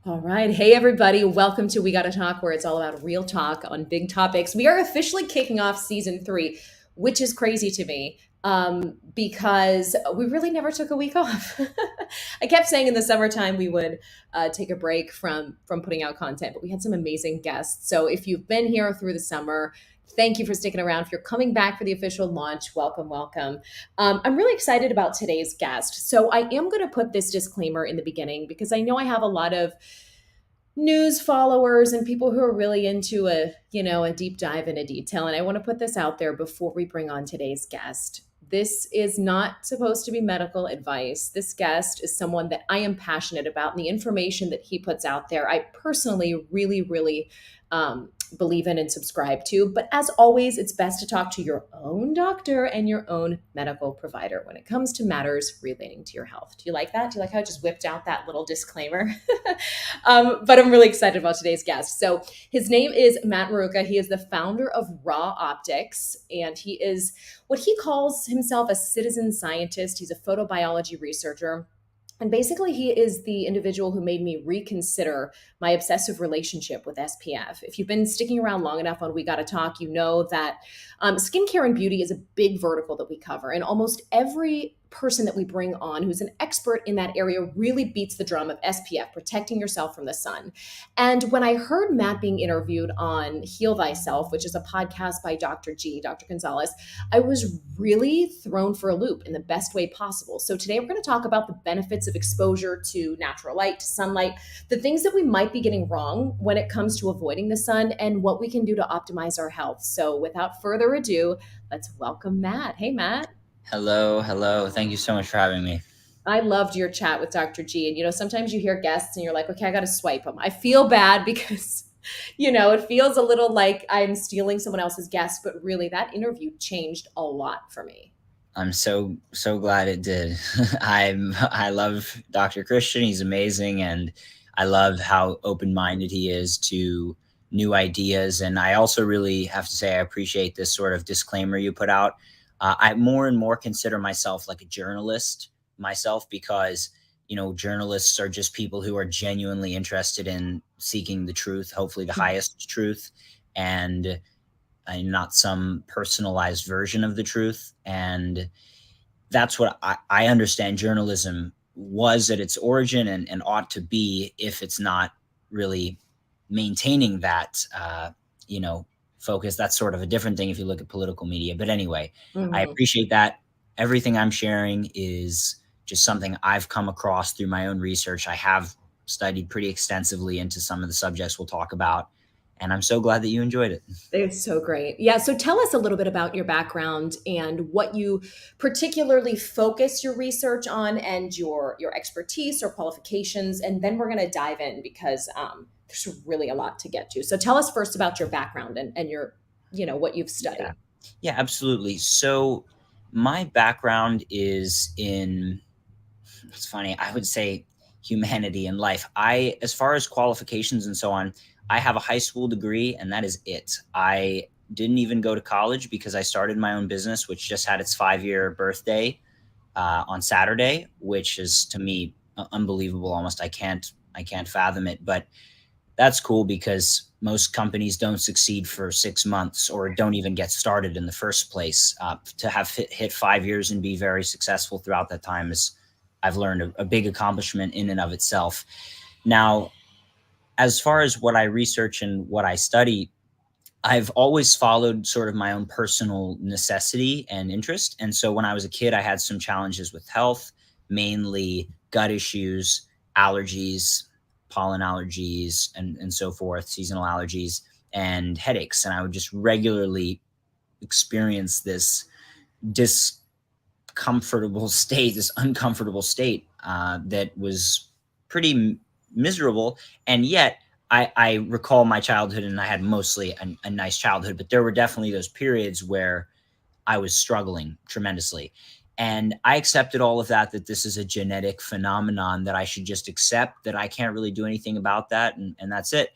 All right. Hey, everybody. Welcome to We Gotta Talk, where it's all about real talk on big topics. We are officially kicking off season 3, which is crazy to me because we really never took a week off. I kept saying in the summertime we would take a break from putting out content, but we had some amazing guests. So if you've been here through the summer, thank you for sticking around. If you're coming back for the official launch, welcome, welcome. I'm really excited about today's guest. So I am going to put this disclaimer in the beginning because I know I have a lot of news followers and people who are really into a deep dive into detail, and I want to put this out there before we bring on today's guest. This is not supposed to be medical advice. This guest is someone that I am passionate about, and the information that he puts out there I personally really believe in and subscribe to. But as always, it's best to talk to your own doctor and your own medical provider when it comes to matters relating to your health. Do you like that? Do you like how I just whipped out that little disclaimer? But I'm really excited about today's guest. So his name is Matt Maruca. He is the founder of Raw Optics, and he is what he calls himself a citizen scientist. He's a photobiology researcher. And basically, he is the individual who made me reconsider my obsessive relationship with SPF. If you've been sticking around long enough on We Gotta Talk, you know that skincare and beauty is a big vertical that we cover. And almost every person that we bring on who's an expert in that area really beats the drum of SPF, protecting yourself from the sun. And when I heard Matt being interviewed on Heal Thyself, which is a podcast by Dr. Gonzalez, I was really thrown for a loop in the best way possible. So today we're going to talk about the benefits of exposure to natural light, to sunlight, the things that we might be getting wrong when it comes to avoiding the sun, and what we can do to optimize our health. So without further ado, let's welcome Matt. Hey, Matt. Hello, hello. Thank you so much for having me. I loved your chat with Dr. G. And, sometimes you hear guests and you're like, okay, I got to swipe them. I feel bad because, it feels a little like I'm stealing someone else's guest, but really that interview changed a lot for me. I'm so glad it did. I love Dr. Christian. He's amazing, and I love how open-minded he is to new ideas. And I also really have to say I appreciate this sort of disclaimer you put out. I more and more consider myself like a journalist myself because journalists are just people who are genuinely interested in seeking the truth, hopefully the highest truth, and not some personalized version of the truth. And that's what I understand journalism was at its origin, and ought to be if it's not really maintaining that, focus. That's sort of a different thing if you look at political media. But anyway, I Mhm. appreciate that. Everything I'm sharing is just something I've come across through my own research. I have studied pretty extensively into some of the subjects we'll talk about, and I'm so glad that you enjoyed it. It's so great. Yeah. So tell us a little bit about your background and what you particularly focus your research on and your expertise or qualifications. And then we're going to dive in because there's really a lot to get to. So tell us first about your background and your, what you've Yeah. studied. Yeah, absolutely. So my background is in, it's funny, I would say humanity and life. As far as qualifications and so on, I have a high school degree and that is it. I didn't even go to college because I started my own business, which just had its 5-year birthday on Saturday, which is to me unbelievable. Almost, I can't fathom it, but that's cool because most companies don't succeed for 6 months or don't even get started in the first place. To have hit 5 years and be very successful throughout that time is, I've learned, a big accomplishment in and of itself. Now, as far as what I research and what I study, I've always followed sort of my own personal necessity and interest. And so when I was a kid, I had some challenges with health, mainly gut issues, allergies, pollen allergies, and so forth, seasonal allergies, and headaches. And I would just regularly experience this discomfortable state, this uncomfortable state that was pretty miserable. And yet, I recall my childhood, and I had mostly a nice childhood, but there were definitely those periods where I was struggling tremendously. And I accepted all of that this is a genetic phenomenon that I should just accept, that I can't really do anything about that. And that's it.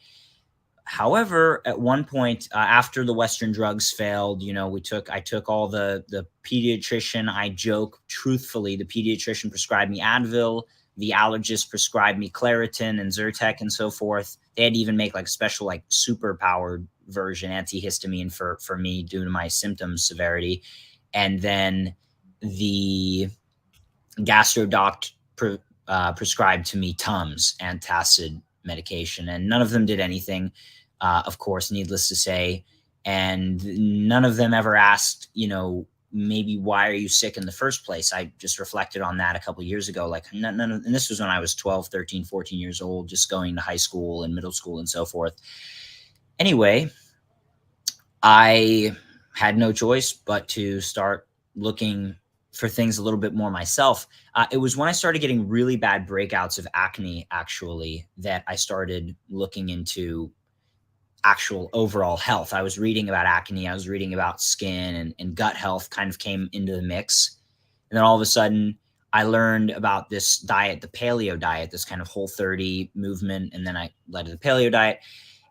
However, at one point, after the Western drugs failed, I took all the pediatrician. I joke truthfully, the pediatrician prescribed me Advil, the allergist prescribed me Claritin and Zyrtec and so forth. They had to even make like special, like super powered version antihistamine for me due to my symptom severity. And then the gastrodoc prescribed to me Tums antacid medication, and none of them did anything, of course, needless to say. And none of them ever asked, maybe why are you sick in the first place? I just reflected on that a couple of years ago. Like, none of, and this was when I was 12, 13, 14 years old, just going to high school and middle school and so forth. Anyway, I had no choice but to start looking for things a little bit more myself. It was when I started getting really bad breakouts of acne, actually, that I started looking into actual overall health. I was reading about acne, I was reading about skin, and gut health kind of came into the mix. And then all of a sudden, I learned about this diet, the paleo diet, this kind of Whole30 movement. And then I led to the paleo diet.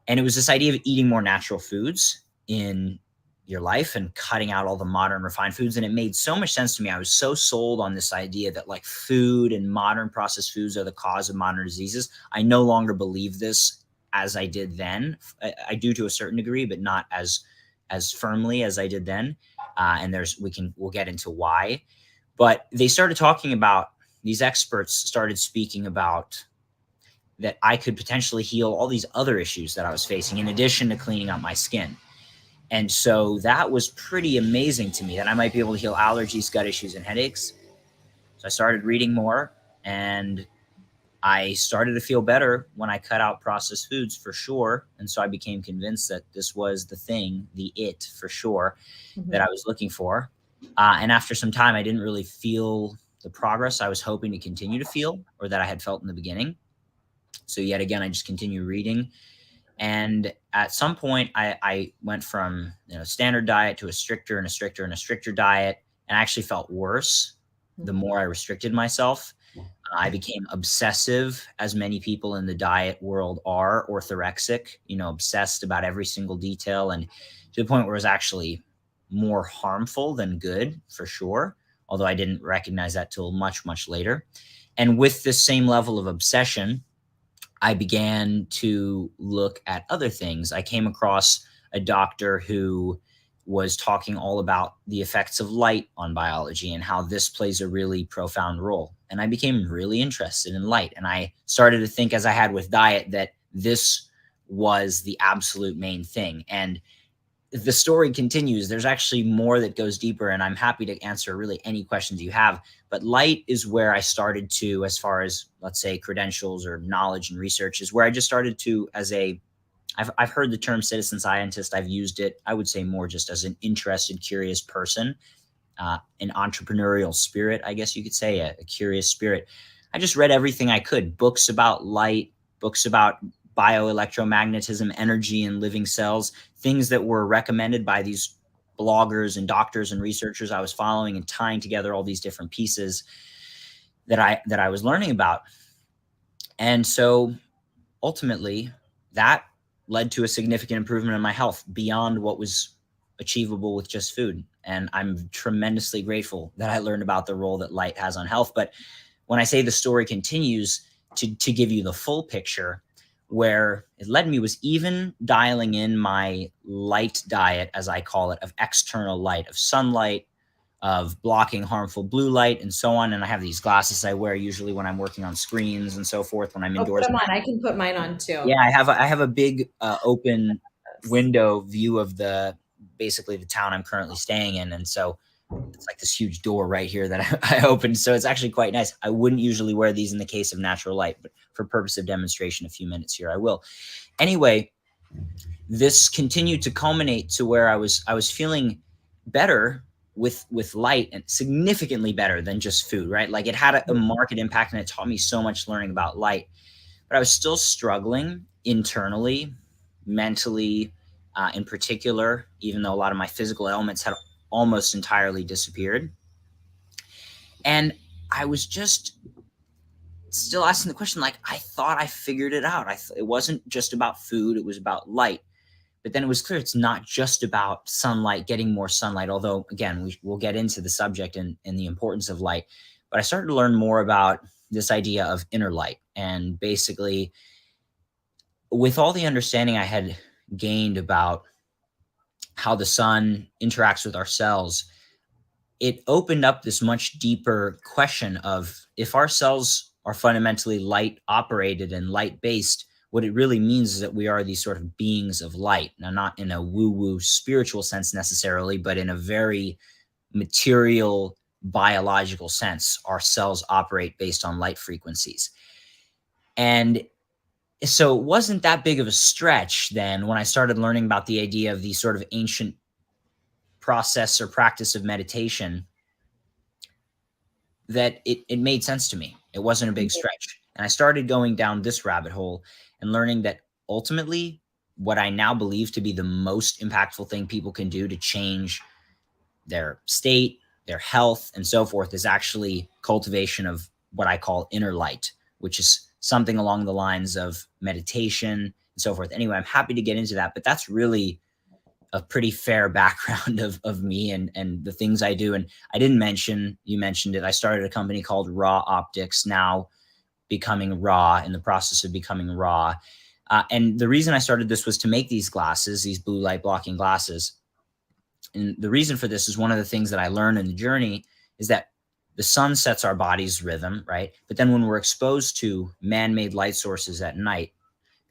And it was this idea of eating more natural foods in your life and cutting out all the modern refined foods. And it made so much sense to me. I was so sold on this idea that like food and modern processed foods are the cause of modern diseases. I no longer believe this as I did then. I do to a certain degree, but not as firmly as I did then. And we'll get into why. But they started talking about, these experts started speaking about that I could potentially heal all these other issues that I was facing in addition to cleaning up my skin. And so that was pretty amazing to me, that I might be able to heal allergies, gut issues, and headaches. So I started reading more, and I started to feel better when I cut out processed foods, for sure. And so I became convinced that this was the thing, the it for sure, that I was looking for. And after some time, I didn't really feel the progress I was hoping to continue to feel, or that I had felt in the beginning. So yet again, I just continued reading. And at some point, I went from standard diet to a stricter and a stricter and a stricter diet, and I actually felt worse the more I restricted myself. I became obsessive, as many people in the diet world are, orthorexic, obsessed about every single detail, and to the point where it was actually more harmful than good, for sure, although I didn't recognize that till much, much later. And with this same level of obsession, I began to look at other things. I came across a doctor who was talking all about the effects of light on biology and how this plays a really profound role. And I became really interested in light. And I started to think, as I had with diet, that this was the absolute main thing. And the story continues. There's actually more that goes deeper, and I'm happy to answer really any questions you have. But light is where I started to, as far as, let's say, credentials or knowledge and research, is where I just started to, I've heard the term citizen scientist. I've used it, I would say, more just as an interested, curious person, an entrepreneurial spirit, I guess you could say, a curious spirit. I just read everything I could, books about light, books about bioelectromagnetism, energy in living cells, things that were recommended by these bloggers and doctors and researchers I was following, and tying together all these different pieces that I was learning about. And so ultimately that led to a significant improvement in my health beyond what was achievable with just food. And I'm tremendously grateful that I learned about the role that light has on health. But when I say the story continues, to give you the full picture, where it led me was even dialing in my light diet, as I call it, of external light, of sunlight, of blocking harmful blue light, and so on. And I have these glasses I wear usually when I'm working on screens and so forth, when I'm indoors. Put them on. I can put mine on too. Yeah, I have a big open window view of basically the town I'm currently staying in. And so it's like this huge door right here that I opened. So it's actually quite nice. I wouldn't usually wear these in the case of natural light, but for purpose of demonstration, a few minutes here, I will. Anyway, this continued to culminate to where I was feeling better with light, and significantly better than just food, right? Like, it had a marked impact, and it taught me so much learning about light. But I was still struggling internally, mentally, in particular, even though a lot of my physical ailments had almost entirely disappeared. And I was just still asking the question, like, I thought I figured it out. It wasn't just about food, it was about light. But then it was clear it's not just about sunlight, getting more sunlight, although, again, we'll get into the subject and the importance of light. But I started to learn more about this idea of inner light. And basically, with all the understanding I had gained about how the sun interacts with our cells, it opened up this much deeper question of, if our cells are fundamentally light operated and light based, what it really means is that we are these sort of beings of light. Now, not in a woo woo spiritual sense necessarily, but in a very material biological sense. Our cells operate based on light frequencies. And so it wasn't that big of a stretch then when I started learning about the idea of the sort of ancient process or practice of meditation, that it made sense to me. It wasn't a big stretch. And I started going down this rabbit hole and learning that ultimately, what I now believe to be the most impactful thing people can do to change their state, their health, and so forth is actually cultivation of what I call inner light, which is something along the lines of meditation and so forth. Anyway, I'm happy to get into that, but that's really a pretty fair background of me and the things I do. And I didn't mention, you mentioned it, I started a company called Raw Optics, now becoming Raw, in the process of becoming Raw. And the reason I started this was to make these glasses, these blue light blocking glasses. And the reason for this is, one of the things that I learned in the journey is that the sun sets our body's rhythm, right? But then when we're exposed to man-made light sources at night,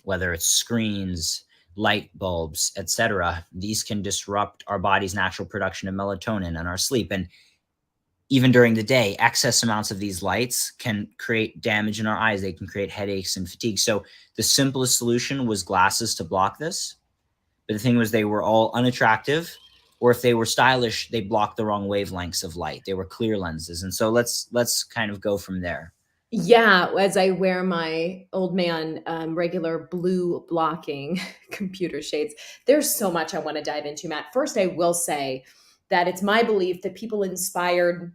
whether it's screens, light bulbs, etc., these can disrupt our body's natural production of melatonin and our sleep. And even during the day, excess amounts of these lights can create damage in our eyes. They can create headaches and fatigue. So the simplest solution was glasses to block this. But the thing was, they were all unattractive, or if they were stylish, they blocked the wrong wavelengths of light. They were clear lenses. And so let's kind of go from there. Yeah, as I wear my old man regular blue blocking computer shades, there's so much I want to dive into, Matt. First, I will say that it's my belief that people inspired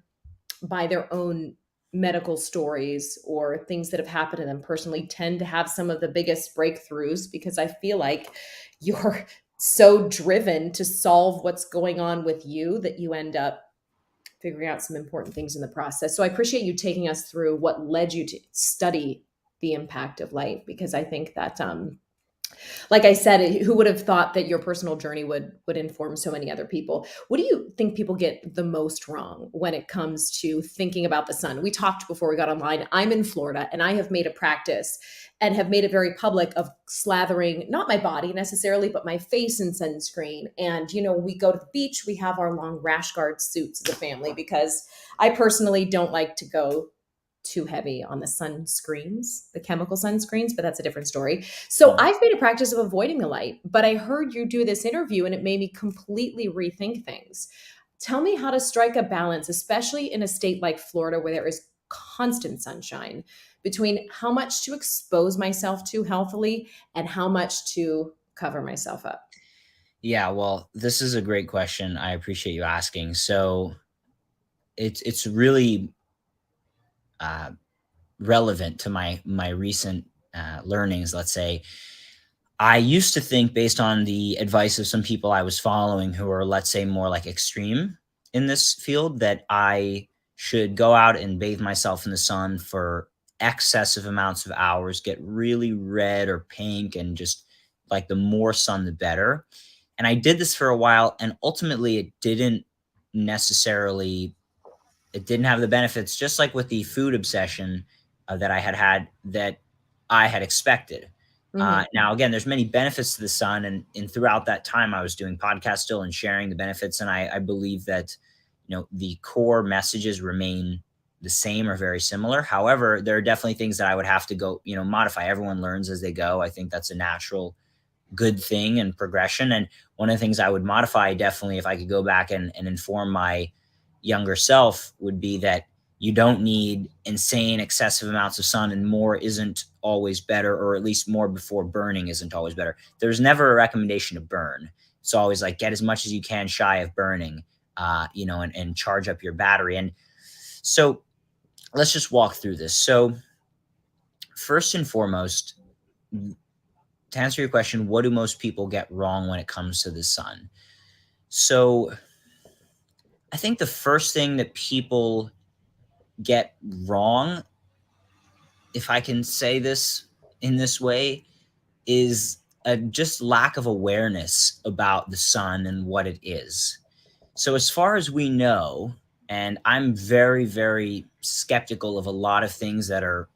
by their own medical stories or things that have happened to them personally tend to have some of the biggest breakthroughs, because I feel like you're so driven to solve what's going on with you that you end up figuring out some important things in the process. So I appreciate you taking us through what led you to study the impact of light, because I think that like I said, who would have thought that your personal journey would inform so many other people? What do you think people get the most wrong when it comes to thinking about the sun? We talked before we got online. I'm in Florida, and I have made a practice and have made it very public of slathering not my body necessarily, but my face in sunscreen. And when we go to the beach, we have our long rash guard suits as a family, because I personally don't like to go too heavy on the sunscreens, the chemical sunscreens, but that's a different story. So Mhm. I've made a practice of avoiding the light, but I heard you do this interview and it made me completely rethink things. Tell me how to strike a balance, especially in a state like Florida where there is constant sunshine, between how much to expose myself to healthily and how much to cover myself up. Yeah, well, this is a great question. I appreciate you asking. So it's really uh, relevant to my recent learnings. Let's say, I used to think, based on the advice of some people I was following who are, let's say, more like extreme in this field, that I should go out and bathe myself in the sun for excessive amounts of hours, get really red or pink, and just like the more sun, the better. And I did this for a while, and ultimately necessarily it didn't have the benefits, just like with the food obsession that I that I had expected. Mhm. Now, again, there's many benefits to the sun, and throughout that time, I was doing podcasts still and sharing the benefits, and I believe that the core messages remain the same or very similar. However, there are definitely things that I would have to go modify. Everyone learns as they go. I think that's a natural good thing and progression. And one of the things I would modify, definitely, if I could go back and inform my younger self, would be that you don't need insane excessive amounts of sun, and more isn't always better, or at least more before burning isn't always better. There's never a recommendation to burn. It's always like, get as much as you can shy of burning, and charge up your battery. And so let's just walk through this. So first and foremost, to answer your question, what do most people get wrong when it comes to the sun? So I think the first thing that people get wrong if I can say this in this way, is a just lack of awareness about the sun and what it is. So, as far as we know, and I'm very, very skeptical of a lot of things that are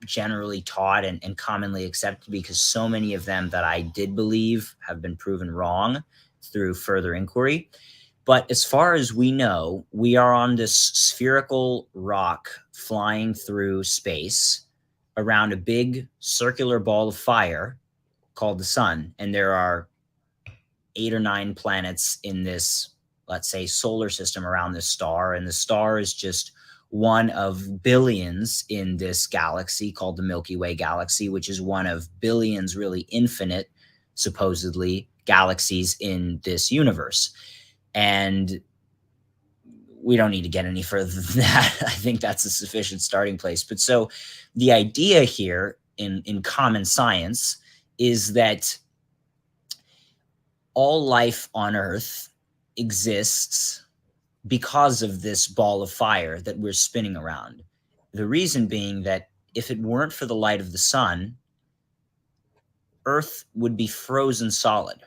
generally taught and commonly accepted, because so many of them that I did believe have been proven wrong through further inquiry. But as far as we know, we are on this spherical rock flying through space around a big circular ball of fire called the sun. And there are 8 or 9 planets in this, let's say, solar system around this star. And the star is just one of billions in this galaxy called the Milky Way galaxy, which is one of billions, really infinite, supposedly, galaxies in this universe. And we don't need to get any further than that. I think that's a sufficient starting place. But so the idea here in common science is that all life on Earth exists because of this ball of fire that we're spinning around. The reason being that if it weren't for the light of the sun, Earth would be frozen solid.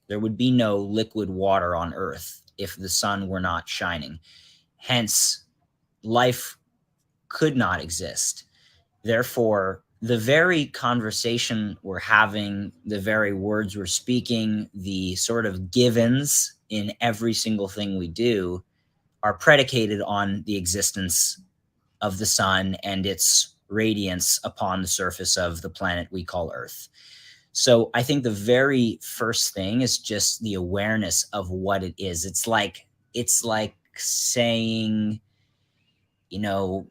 There would be no liquid water on Earth if the sun were not shining. Hence, life could not exist. Therefore, the very conversation we're having, the very words we're speaking, the sort of givens in every single thing we do are predicated on the existence of the sun and its radiance upon the surface of the planet we call Earth. So I think the very first thing is just the awareness of what it is. It's like saying, you know,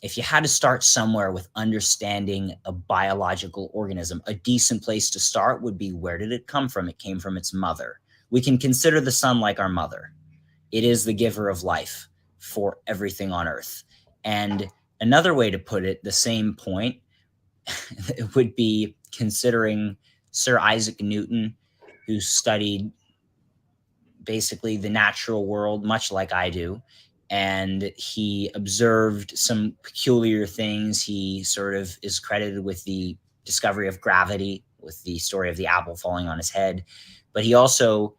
if you had to start somewhere with understanding a biological organism, a decent place to start would be, where did it come from? It came from its mother. We can consider the sun like our mother. It is the giver of life for everything on Earth. And another way to put it, the same point, it would be considering Sir Isaac Newton, who studied basically the natural world, much like I do. And he observed some peculiar things. He sort of is credited with the discovery of gravity, with the story of the apple falling on his head. But he also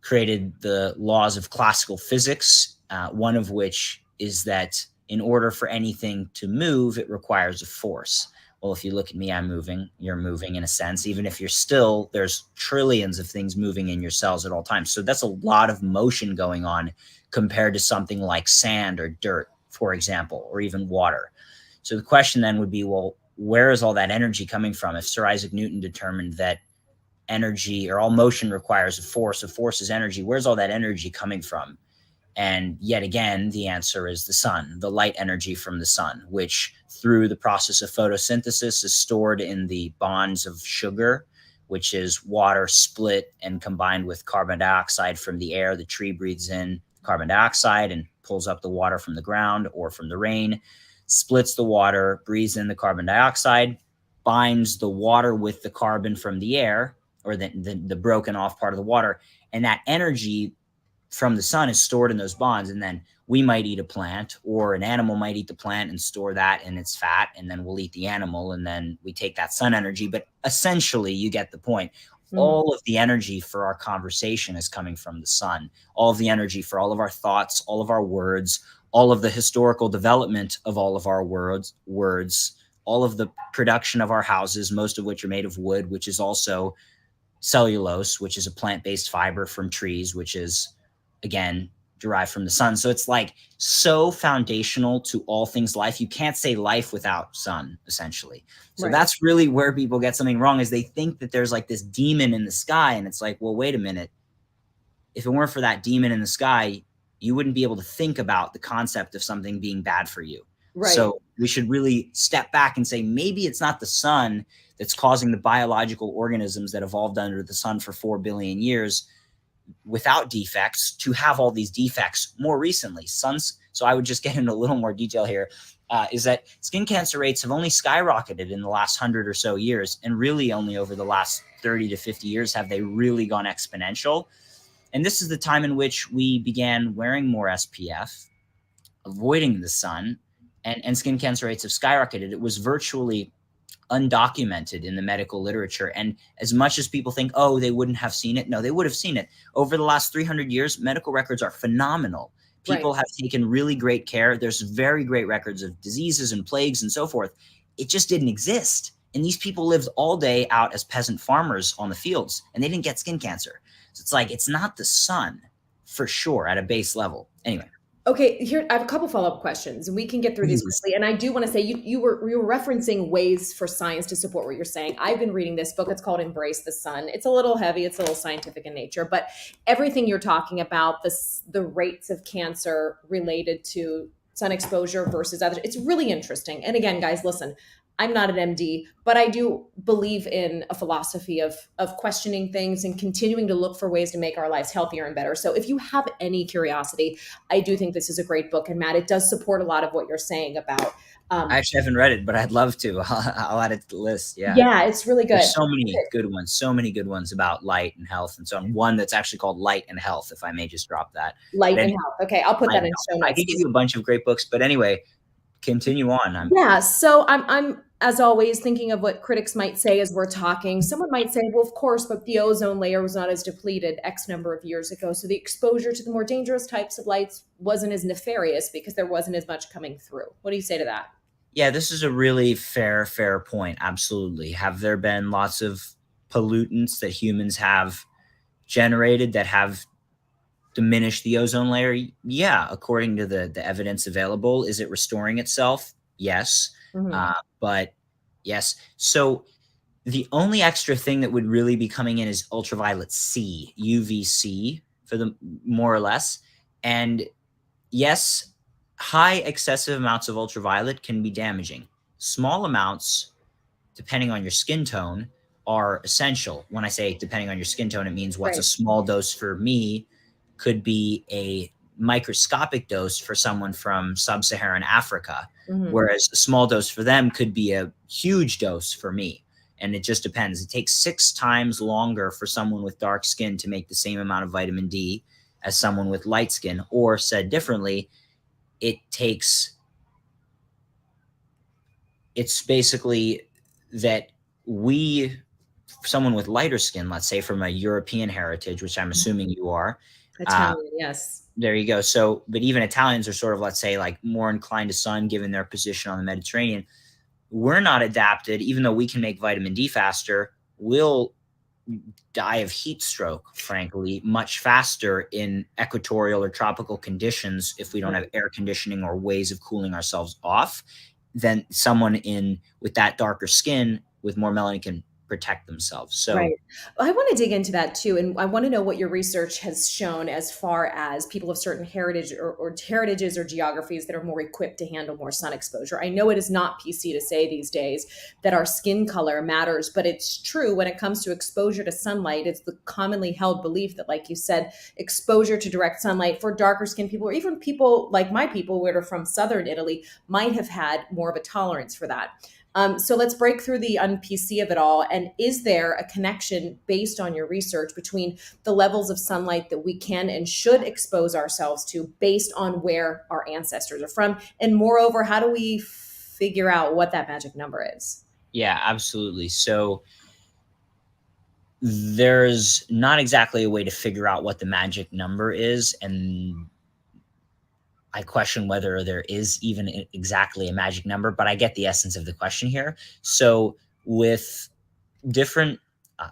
created the laws of classical physics, one of which is that in order for anything to move, it requires a force. Well, if you look at me, I'm moving, you're moving in a sense. Even if you're still, there's trillions of things moving in your cells at all times. So that's a lot of motion going on compared to something like sand or dirt, for example, or even water. So the question then would be, well, where is all that energy coming from? If Sir Isaac Newton determined that energy, or all motion requires a force is energy, where's all that energy coming from? And yet again, the answer is the sun, the light energy from the sun, which through the process of photosynthesis is stored in the bonds of sugar, which is water split and combined with carbon dioxide from the air. The tree breathes in carbon dioxide and pulls up the water from the ground or from the rain, splits the water, breathes in the carbon dioxide, binds the water with the carbon from the air, or the broken off part of the water. And that energy from the sun is stored in those bonds. And then we might eat a plant, or an animal might eat the plant and store that in its fat. And then we'll eat the animal, and then we take that sun energy. But essentially, you get the point. Mm. All of the energy for our conversation is coming from the sun. All of the energy for all of our thoughts, all of our words, all of the historical development of all of our words, all of the production of our houses, most of which are made of wood, which is also cellulose, which is a plant-based fiber from trees, which is, again, derived from the sun. So it's like so foundational to all things life. You can't say life without sun, essentially. So Right. that's really where people get something wrong, is they think that there's like this demon in the sky. And it's like, well, wait a minute. If it weren't for that demon in the sky, you wouldn't be able to think about the concept of something being bad for you. Right. So we should really step back and say, maybe it's not the sun that's causing the biological organisms that evolved under the sun for 4 billion years without defects to have all these defects more recently. So I would just get into a little more detail here, is that skin cancer rates have only skyrocketed in the last 100 or so years, and really only over the last 30 to 50 years have they really gone exponential. And this is the time in which we began wearing more SPF, avoiding the sun, and skin cancer rates have skyrocketed. It was virtually undocumented in the medical literature. And as much as people think, oh, they wouldn't have seen it, no, they would have seen it. Over the last 300 years, medical records are phenomenal. Right. People have taken really great care. There's very great records of diseases and plagues and so forth. It just didn't exist. And these people lived all day out as peasant farmers on the fields, and they didn't get skin cancer. So it's like, it's not the sun for sure at a base level. Anyway. Okay, here I have a couple follow-up questions, and we can get through these Please. quickly. And I do want to say you were referencing ways for science to support what you're saying. I've been reading this book. It's called Embrace the Sun. It's a little heavy. It's a little scientific in nature, but everything you're talking about, the rates of cancer related to sun exposure versus others, it's really interesting. And again, guys, listen, I'm not an MD, but I do believe in a philosophy of questioning things and continuing to look for ways to make our lives healthier and better. So if you have any curiosity, I do think this is a great book. And Matt, it does support a lot of what you're saying about. I actually haven't read it, but I'd love to. I'll add it to the list. Yeah. Yeah, it's really good. There's so many good ones about light and health and so on. One that's actually called Light and Health, if I may just drop that. Light But and anyway, health. Okay, I'll put that in show I notes. could give you a bunch of great books, but anyway, continue on. Yeah, so I'm as always thinking of what critics might say as we're talking. Someone might say, well, of course, but the ozone layer was not as depleted X number of years ago. So the exposure to the more dangerous types of lights wasn't as nefarious because there wasn't as much coming through. What do you say to that? Yeah, this is a really fair point. Absolutely. Have there been lots of pollutants that humans have generated that have diminished the ozone layer? Yeah, according to the evidence available. Is it restoring itself? Yes. Mhm. But yes. So the only extra thing that would really be coming in is ultraviolet C, UVC, for the more or less. And yes, high excessive amounts of ultraviolet can be damaging. Small amounts, depending on your skin tone, are essential. When I say depending on your skin tone, it means what's a Right. small dose for me could be a microscopic dose for someone from sub-Saharan Africa, Mhm. whereas a small dose for them could be a huge dose for me. And it just depends. It takes 6 times longer for someone with dark skin to make the same amount of vitamin D as someone with light skin, or said differently, it's basically that we, someone with lighter skin, let's say from a European heritage, which I'm assuming you are, uh, Italian, yes. there you go. So, but even Italians are sort of, let's say, like more inclined to sun given their position on the Mediterranean. We're not adapted, even though we can make vitamin D faster. We'll die of heat stroke, frankly, much faster in equatorial or tropical conditions if we don't have air conditioning or ways of cooling ourselves off than someone in with that darker skin with more melanin can protect themselves. Right. So I want to dig into that too. And I want to know what your research has shown as far as people of certain heritage or heritages or geographies that are more equipped to handle more sun exposure. I know it is not PC to say these days that our skin color matters, but it's true when it comes to exposure to sunlight. It's the commonly held belief that, like you said, exposure to direct sunlight for darker skinned people, or even people like my people who are from southern Italy, might have had more of a tolerance for that. So let's break through the un-PC of it all. And is there a connection based on your research between the levels of sunlight that we can and should expose ourselves to based on where our ancestors are from? And moreover, how do we figure out what that magic number is? yeah, absolutely. So there's not exactly a way to figure out what the magic number is, and I question whether there is even exactly a magic number, but I get the essence of the question here. So with different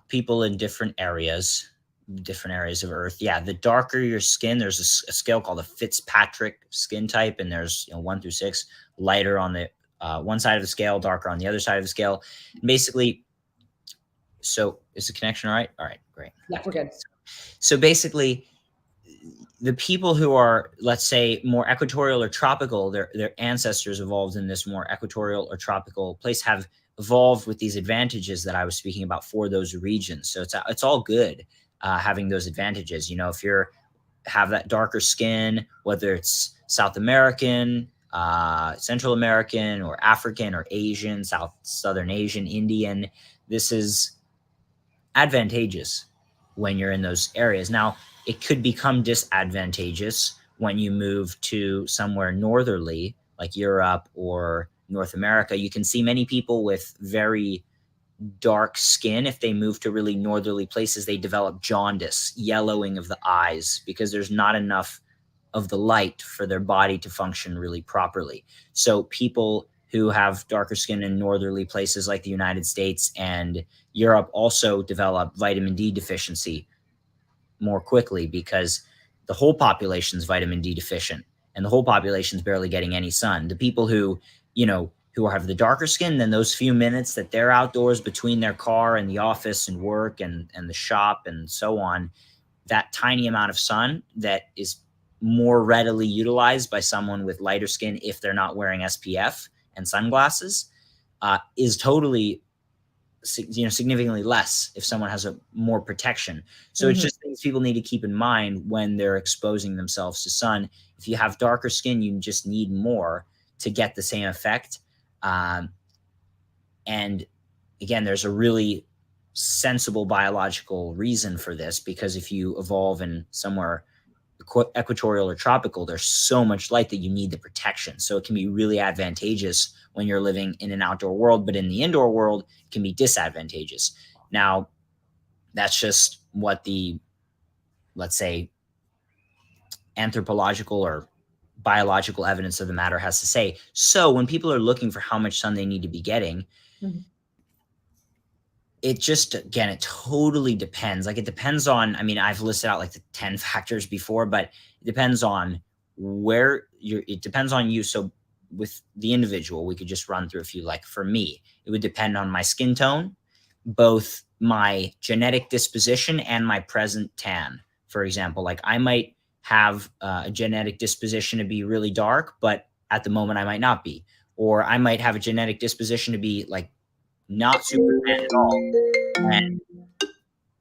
people in different areas of Earth. Yeah, the darker your skin, there's a scale called a Fitzpatrick skin type, and there's 1 through 6, lighter on the one side of the scale, darker on the other side of the scale. Basically, so is the connection all right? All right, great. Yeah, we're good. So basically, the people who are, let's say, more equatorial or tropical, their ancestors evolved in this more equatorial or tropical place, have evolved with these advantages that I was speaking about for those regions. So it's all good having those advantages. If you're have that darker skin, whether it's South American, Central American, or African, or Asian, Southern Asian, Indian, this is advantageous when you're in those areas. Now, it could become disadvantageous when you move to somewhere northerly, like Europe or North America, you can see many people with very dark skin. If they move to really northerly places, they develop jaundice, yellowing of the eyes, because there's not enough of the light for their body to function really properly. So people who have darker skin in northerly places like the United States and Europe also develop vitamin D deficiency more quickly, because the whole population is vitamin D deficient, and the whole population is barely getting any sun. The people who, who have the darker skin, then those few minutes that they're outdoors between their car and the office and work and the shop and so on, that tiny amount of sun that is more readily utilized by someone with lighter skin if they're not wearing SPF and sunglasses, is totally, significantly less if someone has a more protection. So it's Hmm. just things people need to keep in mind when they're exposing themselves to sun. If you have darker skin, you just need more to get the same effect. Um, and again, there's a really sensible biological reason for this, because if you evolve in somewhere equatorial or tropical, there's so much light that you need the protection. So it can be really advantageous when you're living in an outdoor world, but in the indoor world, it can be disadvantageous. Now, that's just what the, let's say, anthropological or biological evidence of the matter has to say. So when people are looking for how much sun they need to be getting, Hmm. it just, again, it totally depends. Like, it depends on, I mean, I've listed out like the 10 factors before, but it depends on it depends on you. So with the individual, we could just run through a few. Like for me, it would depend on my skin tone, both my genetic disposition and my present tan. For example, like I might have a genetic disposition to be really dark, but at the moment I might not be. Or I might have a genetic disposition to be like not super tan at all,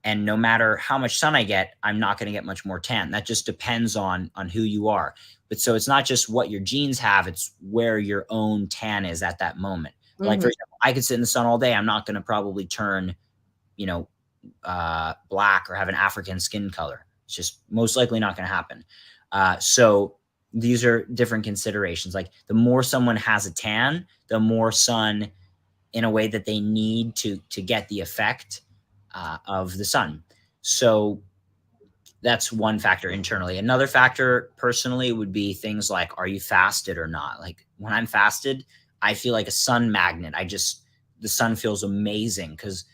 and no matter how much sun I get, I'm not going to get much more tan. That just depends on who you are. But so it's not just what your genes have, it's where your own tan is at that moment. Like for Hmm. example, I could sit in the sun all day, I'm not going to probably turn, you know black or have an African skin color. It's just most likely not going to happen. So these are different considerations. Like the more someone has a tan, the more sun in a way that they need to get the effect of the sun. So that's one factor internally. Another factor personally would be things like, are you fasted or not? Like when I'm fasted, I feel like a sun magnet. The sun feels amazing because,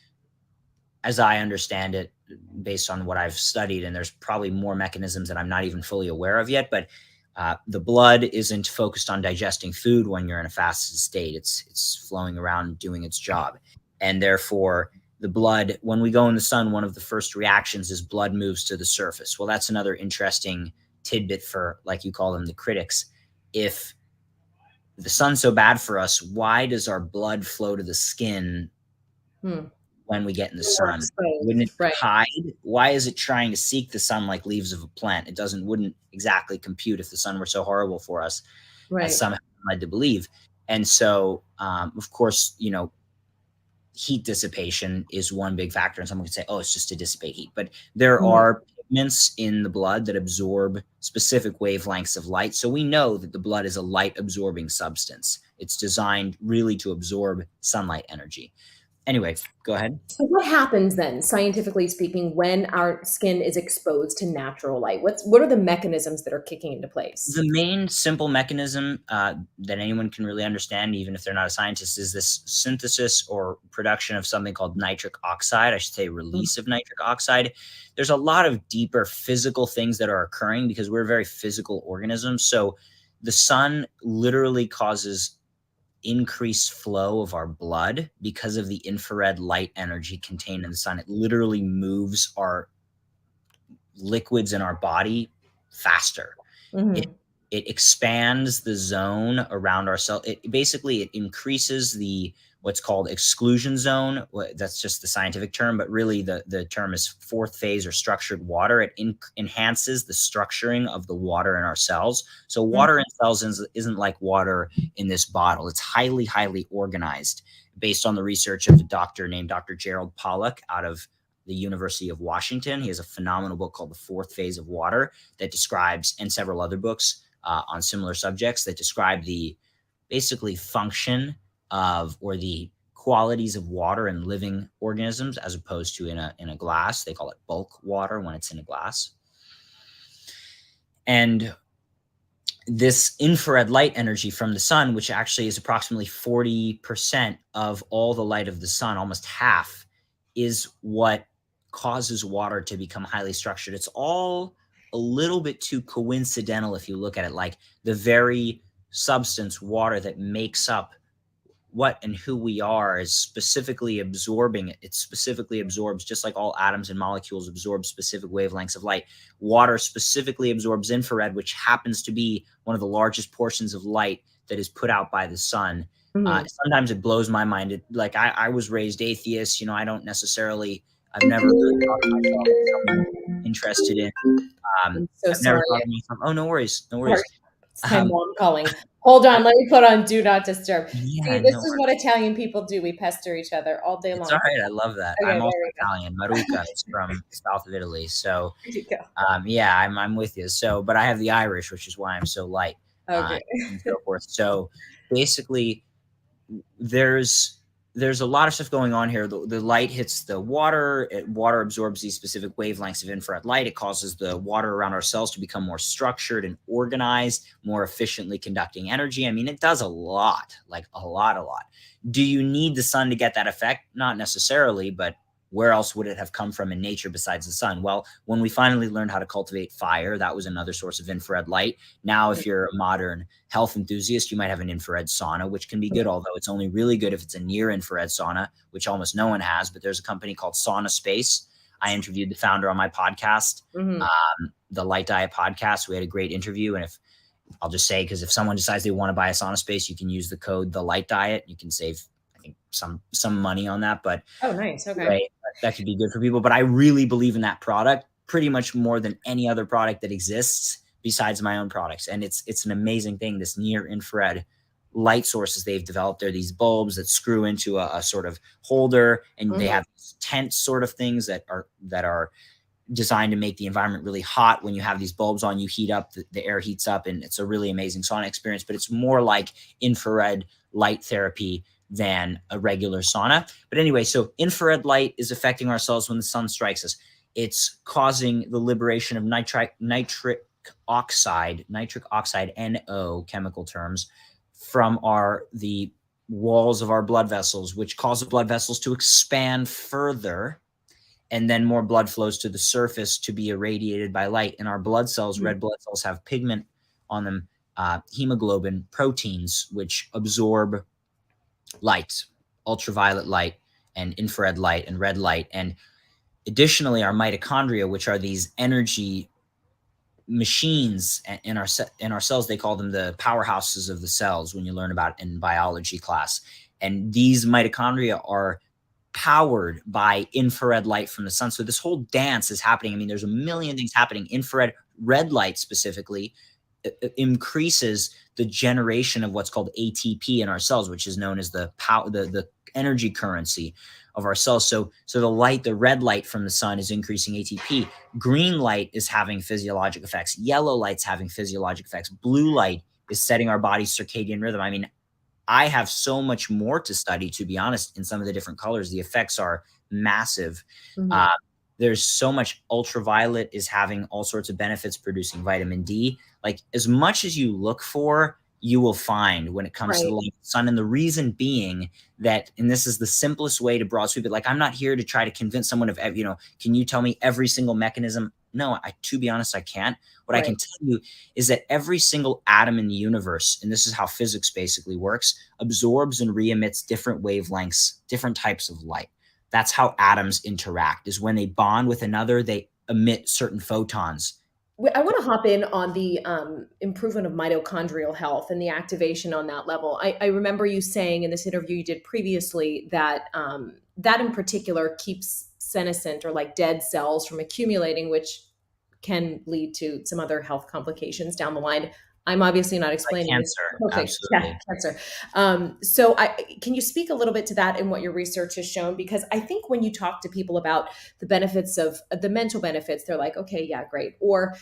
as I understand it, based on what I've studied, and there's probably more mechanisms that I'm not even fully aware of yet, but the blood isn't focused on digesting food when you're in a fasted state. It's flowing around doing its job, and therefore the blood, when we go in the sun, one of the first reactions is blood moves to the surface. Well, that's another interesting tidbit for, like you call them, the critics. If the sun's so bad for us, why does our blood flow to the skin Hmm. when we get in the More sun? Wouldn't exposed, it right? hide? Why is it trying to seek the sun like leaves of a plant? It wouldn't exactly compute if the sun were so horrible for us as Right. some have led to believe. And so, of course, heat dissipation is one big factor. And someone could say, oh, it's just to dissipate heat. But there Hmm. are pigments in the blood that absorb specific wavelengths of light. So we know that the blood is a light absorbing substance. It's designed really to absorb sunlight energy. Anyway, go ahead. So what happens then, scientifically speaking, when our skin is exposed to natural light? What are the mechanisms that are kicking into place? The main simple mechanism that anyone can really understand, even if they're not a scientist, is this synthesis or production of something called nitric oxide. I should say Mhm. release of nitric oxide. There's a lot of deeper physical things that are occurring because we're very physical organisms. So the sun literally causes increased flow of our blood because of the infrared light energy contained in the sun. It literally moves our liquids in our body faster. It Mhm. it expands the zone around our cell. It increases the what's called exclusion zone. That's just the scientific term, but really the term is fourth phase or structured water. It enhances the structuring of the water in our cells. So water Mhm. in cells isn't like water in this bottle. It's highly, highly organized based on the research of a doctor named Dr. Gerald Pollack out of the University of Washington. He has a phenomenal book called The Fourth Phase of Water that describes, and several other books on similar subjects that describe the basically function of, or the qualities of water in living organisms as opposed to in a glass. They call it bulk water when it's in a glass. And this infrared light energy from the sun, which actually is approximately 40% of all the light of the sun, almost half, is what causes water to become highly structured. It's all a little bit too coincidental if you look at it, like the very substance, water, that makes up what and who we are is specifically absorbing it. It specifically absorbs, just like all atoms and molecules absorb specific wavelengths of light. Water specifically absorbs infrared, which happens to be one of the largest portions of light that is put out by the sun. Mhm. Sometimes it blows my mind. Like I was raised atheist. I don't necessarily, I've never really thought of myself as someone interested in, I'm so I've never sorry. thought of myself, oh, no worries, no Sorry. worries. It's my Um, mom calling. Hold I, on, let me put on do not disturb. yeah, See, this no is what Italian people do. We pester each other all day It's long. all right. I love that. Okay, I'm there also we go. Italian. Maruca is from south of Italy. So, There you go. yeah, I'm with you. So, but I have the Irish, which is why I'm so light, uh, Okay. and so forth. So, basically, there's there's a lot of stuff going on here. The light hits the water. Water absorbs these specific wavelengths of infrared light. It causes the water around our cells to become more structured and organized, more efficiently conducting energy. I mean, it does a lot, like a lot, a lot. Do you need the sun to get that effect? Not necessarily, but where else would it have come from in nature besides the sun? Well, when we finally learned how to cultivate fire, that was another source of infrared light. Now, if you're a modern health enthusiast, you might have an infrared sauna, which can be good, although it's only really good if it's a near infrared sauna, which almost no one has. But there's a company called Sauna Space. I interviewed the founder on my podcast, Mhm. the Light Diet podcast. We had a great interview. And if I'll just say, because if someone decides they want to buy a sauna space, you can use the code the Light Diet. You can save, I think, some money on that. But Oh, nice. Okay. right, that could be good for people. But I really believe in that product pretty much more than any other product that exists besides my own products. And it's an amazing thing. This near infrared light sources they've developed. They're these bulbs that screw into a sort of holder, and they Mhm. have tent sort of things that are designed to make the environment really hot. When you have these bulbs on, you heat up, the air heats up, and it's a really amazing sauna experience. But it's more like infrared light therapy than a regular sauna. But anyway, so infrared light is affecting our cells when the sun strikes us. It's causing the liberation of nitric oxide, NO chemical terms, from the walls of our blood vessels, which cause the blood vessels to expand further, and then more blood flows to the surface to be irradiated by light. And our blood cells, Mhm. red blood cells, have pigment on them, hemoglobin proteins, which absorb light, ultraviolet light, and infrared light, and red light. And additionally, our mitochondria, which are these energy machines in our cells, they call them the powerhouses of the cells when you learn about it in biology class. And these mitochondria are powered by infrared light from the sun. So this whole dance is happening. I mean, there's a million things happening. Infrared red light specifically increases the generation of what's called ATP in our cells, which is known as the energy currency of our cells. So the red light from the sun is increasing ATP. Green light is having physiologic effects. Yellow light's having physiologic effects. Blue light is setting our body's circadian rhythm. I mean, I have so much more to study, to be honest, in some of the different colors. The effects are massive. Mhm. Uh, there's so much. Ultraviolet is having all sorts of benefits, producing vitamin D. Like, as much as you look for, you will find when it comes to the Right. light of the sun. And the reason being that, and this is the simplest way to broad sweep it, like, I'm not here to try to convince someone of, can you tell me every single mechanism? No, to be honest, I can't. What I Right. can tell you is that every single atom in the universe, and this is how physics basically works, absorbs and re-emits different wavelengths, different types of light. That's how atoms interact, is when they bond with another, they emit certain photons. I want to hop in on the improvement of mitochondrial health and the activation on that level. I remember you saying in this interview you did previously that that in particular keeps senescent or like dead cells from accumulating, which can lead to some other health complications down the line. I'm obviously not Like explaining this cancer, perfect. Yeah, absolutely. cancer. Can you speak a little bit to that and what your research has shown? Because I think when you talk to people about the benefits of the mental benefits, they're like, okay, yeah, great. Or,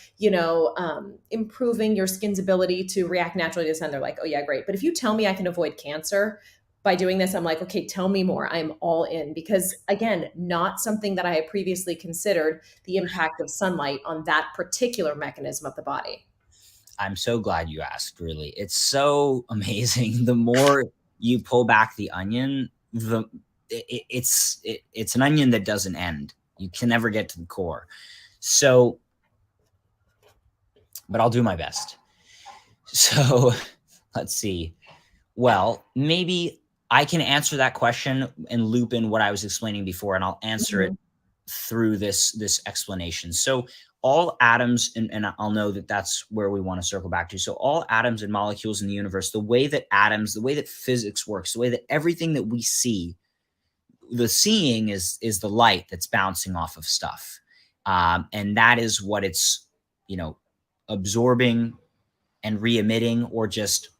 improving your skin's ability to react naturally to the sun, they're like, oh, yeah, great. But if you tell me I can avoid cancer by doing this, I'm like, okay, tell me more. I'm all in. Because again, not something that I had previously considered the impact of sunlight on that particular mechanism of the body. I'm so glad you asked, really. It's so amazing. The more you pull back the onion, it's an onion that doesn't end. You can never get to the core. So, but I'll do my best. So, let's see. Well, maybe I can answer that question and loop in what I was explaining before, and I'll answer it Mhm. through this explanation. So all atoms, and I'll know that that's where we want to circle back to. So all atoms and molecules in the universe, the way that physics works, the way that everything that we see, the seeing is the light that's bouncing off of stuff, and that is what it's you know absorbing and re-emitting or just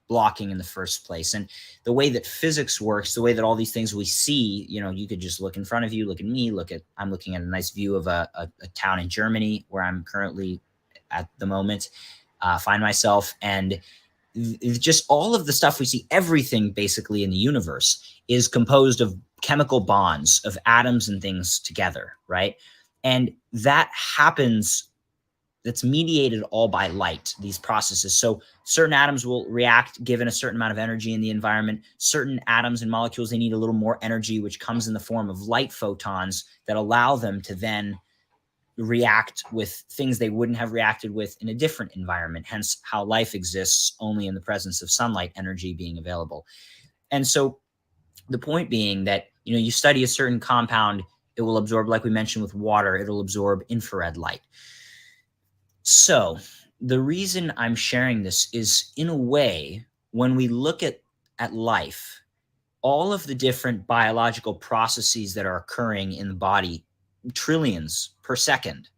blocking in the first place. And the way that physics works, the way that all these things we see, you could just look in front of you, look at me, I'm looking at a nice view of a town in Germany where I'm currently at the moment, find myself. And just all of the stuff we see, everything basically in the universe is composed of chemical bonds of atoms and things together, right? And that happens, that's mediated all by light, these processes. So certain atoms will react given a certain amount of energy in the environment. Certain atoms and molecules, they need a little more energy, which comes in the form of light photons that allow them to then react with things they wouldn't have reacted with in a different environment. Hence how life exists only in the presence of sunlight energy being available. And so the point being that, you study a certain compound, it will absorb, like we mentioned with water, it'll absorb infrared light. So, the reason I'm sharing this is, in a way, when we look at life, all of the different biological processes that are occurring in the body, trillions per second,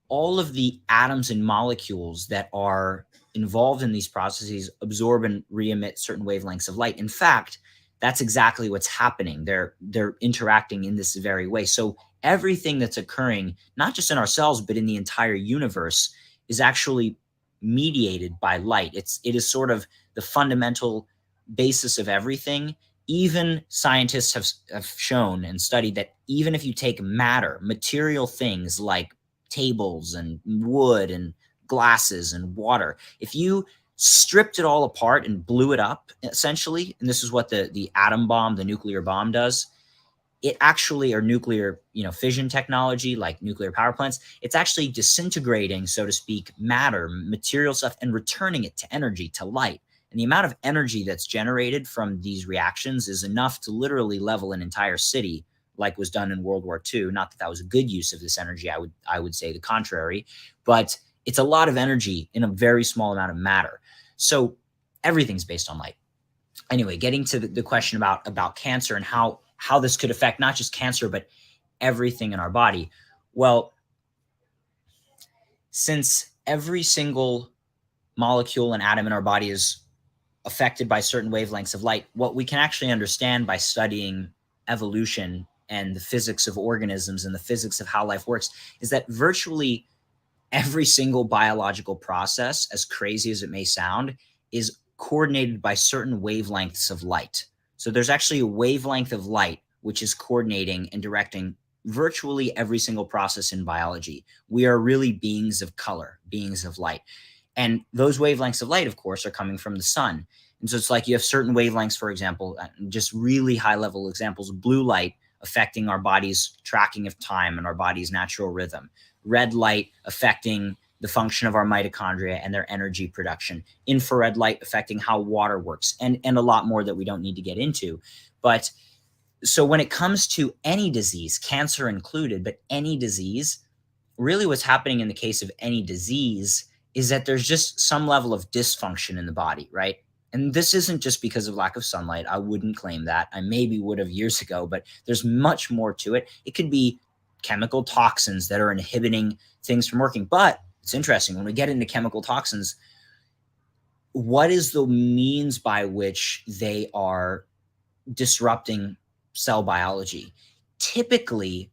all of the atoms and molecules that are involved in these processes absorb and re-emit certain wavelengths of light. In fact, that's exactly what's happening. They're interacting in this very way. So everything that's occurring, not just in our cells, but in the entire universe, is actually mediated by light. It is sort of the fundamental basis of everything. Even scientists have shown and studied that even if you take matter, material things like tables and wood and glasses and water, if you stripped it all apart and blew it up, essentially, and this is what the atom bomb, the nuclear bomb does, it actually, or nuclear, fission technology like nuclear power plants, it's actually disintegrating, so to speak, matter, material stuff, and returning it to energy, to light. And the amount of energy that's generated from these reactions is enough to literally level an entire city, like was done in World War II. Not that that was a good use of this energy. I would say the contrary, but it's a lot of energy in a very small amount of matter. So everything's based on light. Anyway, getting to the question about cancer and how this could affect not just cancer but everything in our body. Well, since every single molecule and atom in our body is affected by certain wavelengths of light, what we can actually understand by studying evolution and the physics of organisms and the physics of how life works is that virtually every single biological process, as crazy as it may sound, is coordinated by certain wavelengths of light. So there's actually a wavelength of light which is coordinating and directing virtually every single process in biology. We are really beings of color, beings of light. And those wavelengths of light, of course, are coming from the sun. And so it's like you have certain wavelengths, for example, just really high level examples, blue light affecting our body's tracking of time and our body's natural rhythm, red light affecting the function of our mitochondria and their energy production, infrared light affecting how water works, and a lot more that we don't need to get into. But so when it comes to any disease, cancer included, but any disease, really what's happening in the case of any disease is that there's just some level of dysfunction in the body, right? And this isn't just because of lack of sunlight. I wouldn't claim that. I maybe would have years ago, but there's much more to it. It could be chemical toxins that are inhibiting things from working. But it's interesting when we get into chemical toxins, what is the means by which they are disrupting cell biology? Typically,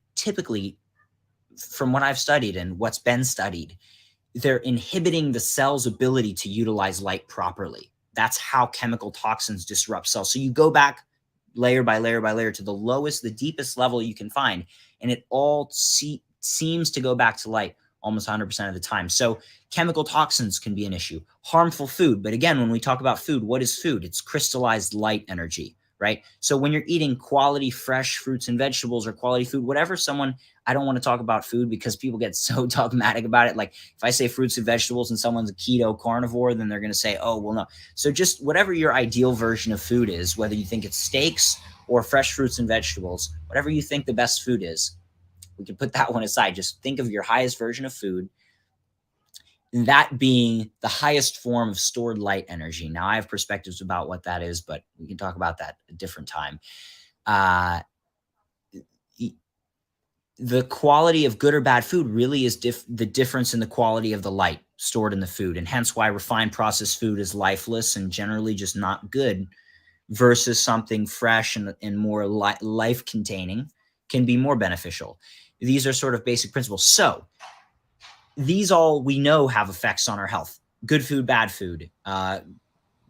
from what I've studied and what's been studied, they're inhibiting the cell's ability to utilize light properly. That's how chemical toxins disrupt cells. So you go back layer by layer by layer to the lowest, the deepest level you can find, and it all seems to go back to light almost 100% of the time. So chemical toxins can be an issue. Harmful food. But again, when we talk about food, what is food? It's crystallized light energy, right? So when you're eating quality fresh fruits and vegetables or quality food, whatever someone, I don't want to talk about food because people get so dogmatic about it. Like if I say fruits and vegetables and someone's a keto carnivore, then they're going to say, oh, well, no. So just whatever your ideal version of food is, whether you think it's steaks or fresh fruits and vegetables, whatever you think the best food is, we can put that one aside. Just think of your highest version of food, and that being the highest form of stored light energy. Now, I have perspectives about what that is, but we can talk about that a different time. The quality of good or bad food really is the difference in the quality of the light stored in the food, and hence why refined processed food is lifeless and generally just not good, versus something fresh and more life-containing can be more beneficial. These are sort of basic principles. So these all we know have effects on our health. Good food, bad food,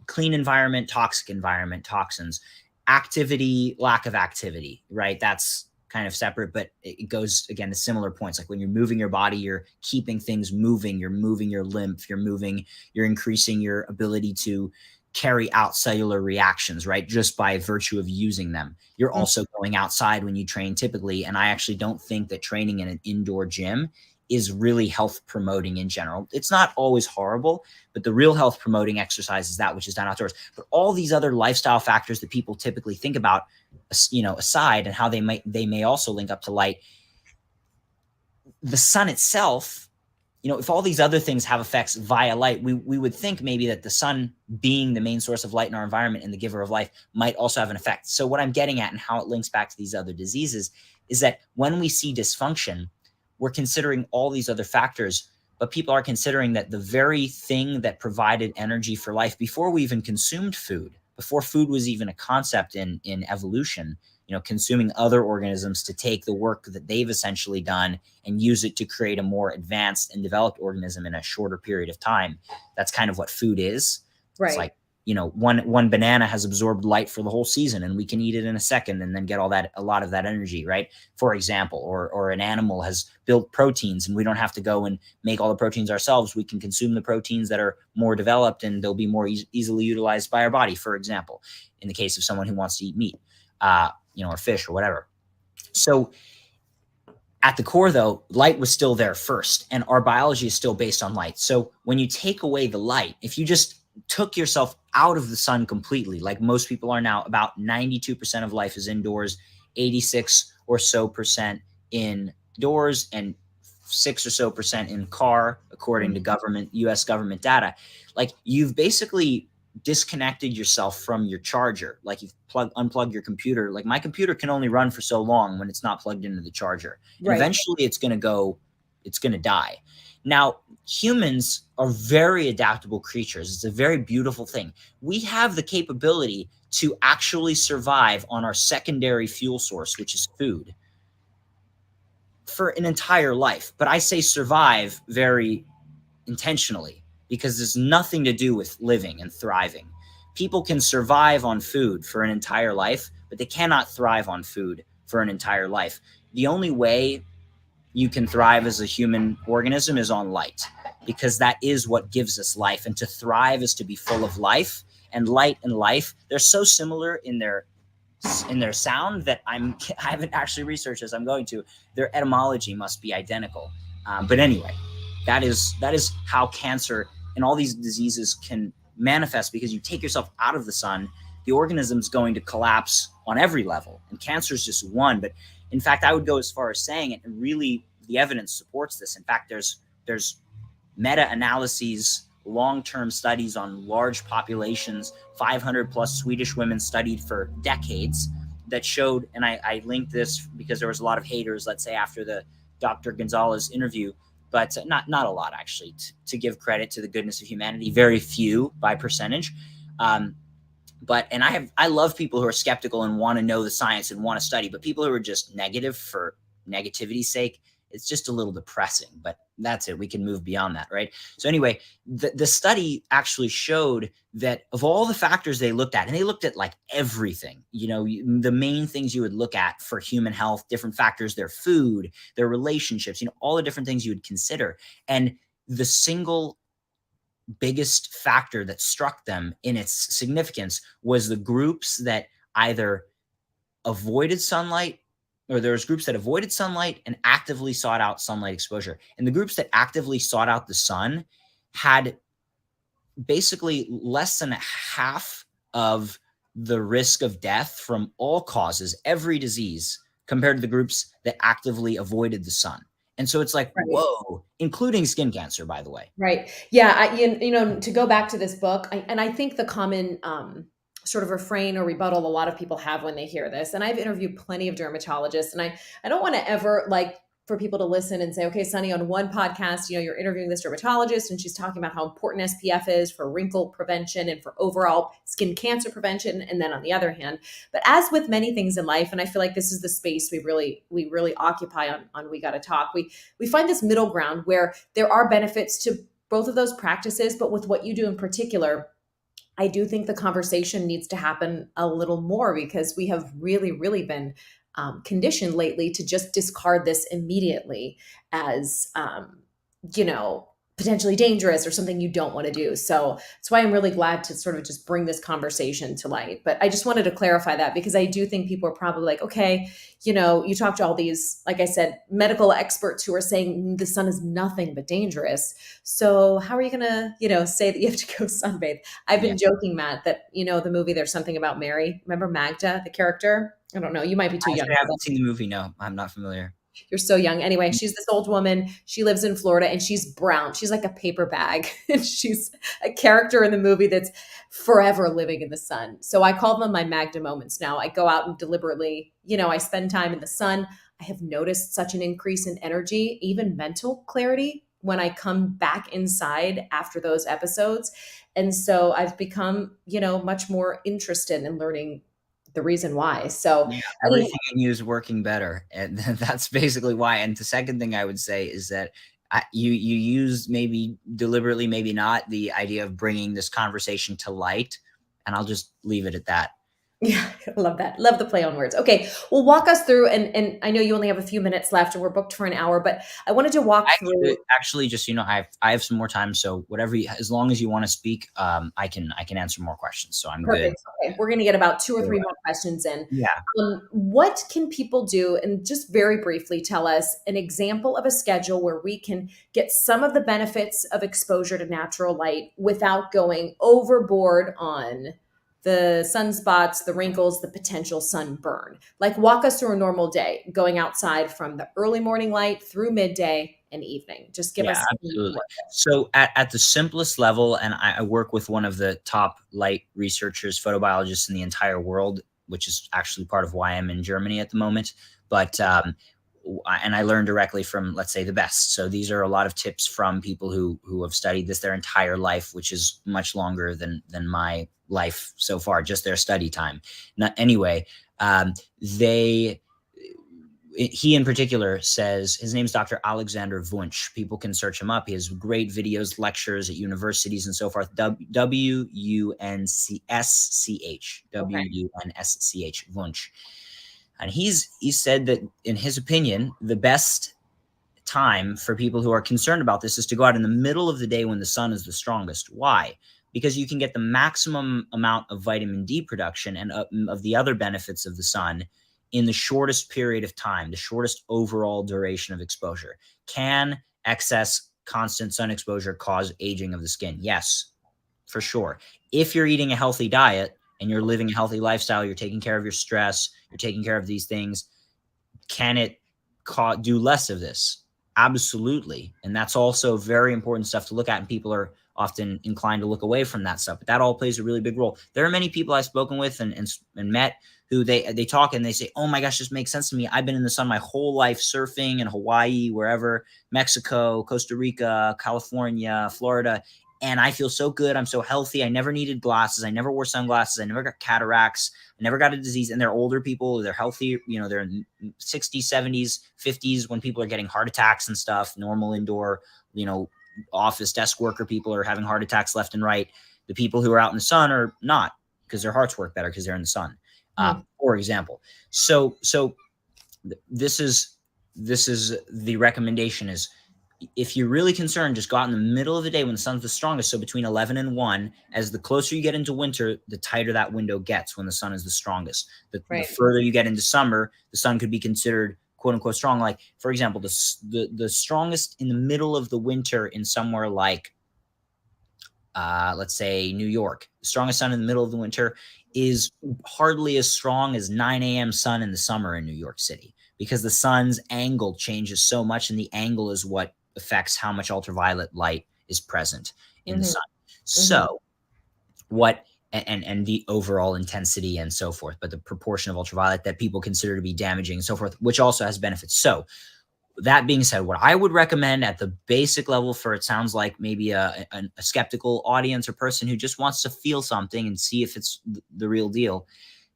clean environment, toxic environment, toxins, activity, lack of activity, right? That's kind of separate, but it goes again to similar points. Like when you're moving your body, you're keeping things moving, you're moving your lymph, you're increasing your ability to carry out cellular reactions, right? Just by virtue of using them. You're also going outside when you train typically. And I actually don't think that training in an indoor gym is really health promoting in general. It's not always horrible, but the real health promoting exercise is that which is done outdoors. But all these other lifestyle factors that people typically think about, aside, and how they may also link up to light, the sun itself, if all these other things have effects via light, we would think maybe that the sun being the main source of light in our environment and the giver of life might also have an effect. So what I'm getting at and how it links back to these other diseases is that when we see dysfunction, we're considering all these other factors, but people are considering that the very thing that provided energy for life before we even consumed food, before food was even a concept in evolution, consuming other organisms to take the work that they've essentially done and use it to create a more advanced and developed organism in a shorter period of time. That's kind of what food is. Right. It's like, one banana has absorbed light for the whole season and we can eat it in a second and then get a lot of that energy, right? For example, or an animal has built proteins and we don't have to go and make all the proteins ourselves. We can consume the proteins that are more developed and they'll be more easily utilized by our body, for example, in the case of someone who wants to eat meat, or fish or whatever. So at the core, though, light was still there first, and our biology is still based on light. So when you take away the light, if you just took yourself out of the sun completely, like most people are now, about 92% of life is indoors, 86 or so percent indoors, and 6 or so percent in car, according to US government data. Like, you've basically disconnected yourself from your charger. Like, you've unplugged your computer. Like, my computer can only run for so long when it's not plugged into the charger. Right. And eventually it's going to die. Now, humans are very adaptable creatures. It's a very beautiful thing. We have the capability to actually survive on our secondary fuel source, which is food, for an entire life. But I say survive very intentionally, because there's nothing to do with living and thriving. People can survive on food for an entire life, but they cannot thrive on food for an entire life. The only way you can thrive as a human organism is on light, because that is what gives us life. And to thrive is to be full of life. And light and life, they're so similar in their sound that I haven't actually researched as I'm going to. Their etymology must be identical. But anyway, that is how cancer and all these diseases can manifest, because you take yourself out of the sun, the organism's going to collapse on every level. And cancer is just one. But in fact, I would go as far as saying it, and really the evidence supports this. In fact, there's meta-analyses, long-term studies on large populations, 500 plus Swedish women studied for decades, that showed, and I linked this because there was a lot of haters, let's say, after the Dr. Gonzalez interview, but not a lot actually. To give credit to the goodness of humanity, very few by percentage. But and I love people who are skeptical and want to know the science and want to study, but people who are just negative for negativity's sake, it's just a little depressing. But that's it. We can move beyond that, right? So anyway, the study actually showed that of all the factors they looked at, and they looked at like everything, the main things you would look at for human health, different factors, their food, their relationships, all the different things you would consider. And the single biggest factor that struck them in its significance was the groups that either avoided sunlight, or there's groups that avoided sunlight and actively sought out sunlight exposure. And the groups that actively sought out the sun had basically less than half of the risk of death from all causes, every disease, compared to the groups that actively avoided the sun. And so it's like, Right. whoa, including skin cancer, by the way. Right. Yeah. To go back to this book, and I think the common sort of refrain or rebuttal a lot of people have when they hear this, and I've interviewed plenty of dermatologists, and I don't want to ever like for people to listen and say, okay, Sunny, on one podcast, you're interviewing this dermatologist and she's talking about how important SPF is for wrinkle prevention and for overall skin cancer prevention. And then on the other hand, but as with many things in life, and I feel like this is the space we really occupy on We Gotta Talk, we find this middle ground where there are benefits to both of those practices, but with what you do in particular, I do think the conversation needs to happen a little more because we have really been conditioned lately to just discard this immediately as, potentially dangerous or something you don't want to do. So that's why I'm really glad to sort of just bring this conversation to light. But I just wanted to clarify that because I do think people are probably like, okay, you talk to all these, like I said, medical experts who are saying the sun is nothing but dangerous. So how are you going to, say that you have to go sunbathe? I've been joking, Matt, that, the movie, There's Something About Mary. Remember Magda, the character? I don't know. You might be too young. I haven't seen the movie. No, I'm not familiar. You're so young. Anyway, she's this old woman. She lives in Florida and she's brown. She's like a paper bag. And she's a character in the movie that's forever living in the sun. So I call them my Magda moments now. I go out and deliberately, I spend time in the sun. I have noticed such an increase in energy, even mental clarity when I come back inside after those episodes. And so I've become, much more interested in learning the reason why. So yeah, everything in you is working better, and that's basically why. And the second thing I would say is that you use, maybe deliberately, maybe not, the idea of bringing this conversation to light, and I'll just leave it at that. Yeah, I love that. Love the play on words. Okay, well, walk us through, and I know you only have a few minutes left, and we're booked for an hour, but I wanted to walk through. Actually, just I have some more time, so whatever, as long as you want to speak, I can answer more questions. So I'm Perfect. good. Okay, we're going to get about 2 or 3 more questions in. Yeah. What can people do? And just very briefly, tell us an example of a schedule where we can get some of the benefits of exposure to natural light without going overboard on the sunspots, the wrinkles, the potential sunburn. Like walk us through a normal day, going outside from the early morning light through midday and evening. Just give us. Absolutely. So at the simplest level, and I work with one of the top light researchers, photobiologists in the entire world, which is actually part of why I'm in Germany at the moment. But and I learn directly from, let's say, the best. So these are a lot of tips from people who have studied this their entire life, which is much longer than my life so far, just their study time. Anyway, he in particular says, his name's Dr. Alexander Wunsch. People can search him up. He has great videos, lectures at universities and so forth. W-U-N-S-C-H, W-U-N-S-C-H, Wunsch. And he said that, in his opinion, the best time for people who are concerned about this is to go out in the middle of the day when the sun is the strongest. Why? Because you can get the maximum amount of vitamin D production and of the other benefits of the sun in the shortest period of time, the shortest overall duration of exposure. Can excess constant sun exposure cause aging of the skin? Yes, for sure. If you're eating a healthy diet and you're living a healthy lifestyle, you're taking care of your stress, you're taking care of these things, can it do less of this? Absolutely. And that's also very important stuff to look at. And people are often inclined to look away from that stuff, but that all plays a really big role. There are many people I've spoken with and met who they talk and they say, "Oh my gosh, this makes sense to me. I've been in the sun my whole life, surfing in Hawaii, wherever, Mexico, Costa Rica, California, Florida, and I feel so good. I'm so healthy. I never needed glasses. I never wore sunglasses. I never got cataracts. I never got a disease." And they're older people. They're healthy. They're in 60s, 70s, 50s when people are getting heart attacks and stuff. Normal indoor, office desk worker people are having heart attacks left and right. The people who are out in the sun are not, because their hearts work better because they're in the sun. For example. So this is the recommendation is, if you're really concerned, just go out in the middle of the day when the sun's the strongest. So between 11 and 1, as the closer you get into winter, the tighter that window gets when the sun is the strongest. The further you get into summer, the sun could be considered quote unquote strong. Like, for example, the strongest in the middle of the winter in somewhere like, let's say New York, the strongest sun in the middle of the winter is hardly as strong as 9 a.m. sun in the summer in New York City, because the sun's angle changes so much, and the angle is what affects how much ultraviolet light is present in the sun. So what, and the overall intensity and so forth, but the proportion of ultraviolet that people consider to be damaging and so forth, which also has benefits. So that being said, what I would recommend at the basic level, for it sounds like maybe a skeptical audience or person who just wants to feel something and see if it's the real deal,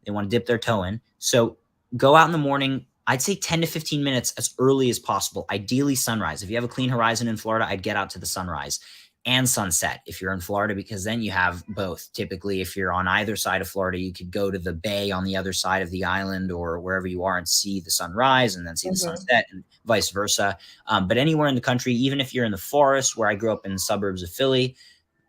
they want to dip their toe in. So go out in the morning. I'd say 10 to 15 minutes as early as possible, ideally sunrise. If you have a clean horizon in Florida, I'd get out to the sunrise and sunset if you're in Florida, because then you have both. Typically, if you're on either side of Florida, you could go to the bay on the other side of the island or wherever you are and see the sunrise and then see the sunset, and vice versa. But anywhere in the country, even if you're in the forest, where I grew up in the suburbs of Philly,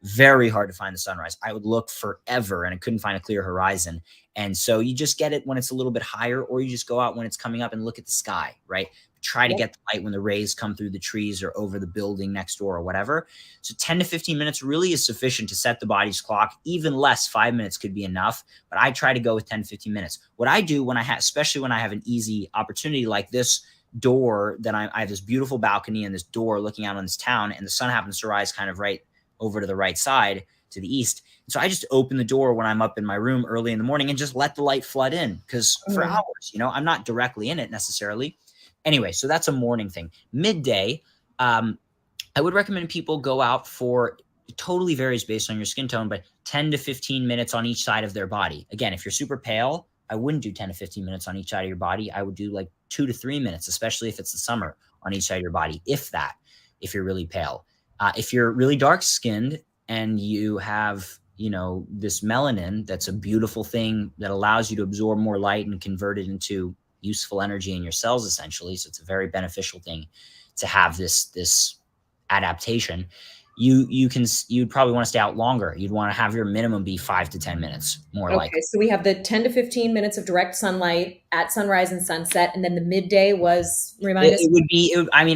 very hard to find the sunrise. I would look forever and I couldn't find a clear horizon. And so you just get it when it's a little bit higher, or you just go out when it's coming up and look at the sky, right? Try to get the light when the rays come through the trees or over the building next door or whatever. So 10 to 15 minutes really is sufficient to set the body's clock. Even less, 5 minutes could be enough, but I try to go with 10 to 15 minutes. What I do when I have, especially when I have an easy opportunity like this door, that I have this beautiful balcony and this door looking out on this town, and the sun happens to rise kind of right over to the right side, to the east. So I just open the door when I'm up in my room early in the morning and just let the light flood in, because for hours, I'm not directly in it necessarily. Anyway, so that's a morning thing. Midday, I would recommend people go out for, it totally varies based on your skin tone, but 10 to 15 minutes on each side of their body. Again, if you're super pale, I wouldn't do 10 to 15 minutes on each side of your body. I would do like 2 to 3 minutes, especially if it's the summer, on each side of your body, if you're really pale. If you're really dark skinned and you have, this melanin, that's a beautiful thing that allows you to absorb more light and convert it into useful energy in your cells, essentially. So it's a very beneficial thing to have this adaptation. You'd probably want to stay out longer. You'd want to have your minimum be 5 to 10 minutes, more like. Okay, so we have the 10 to 15 minutes of direct sunlight at sunrise and sunset, and then the midday was, remind us?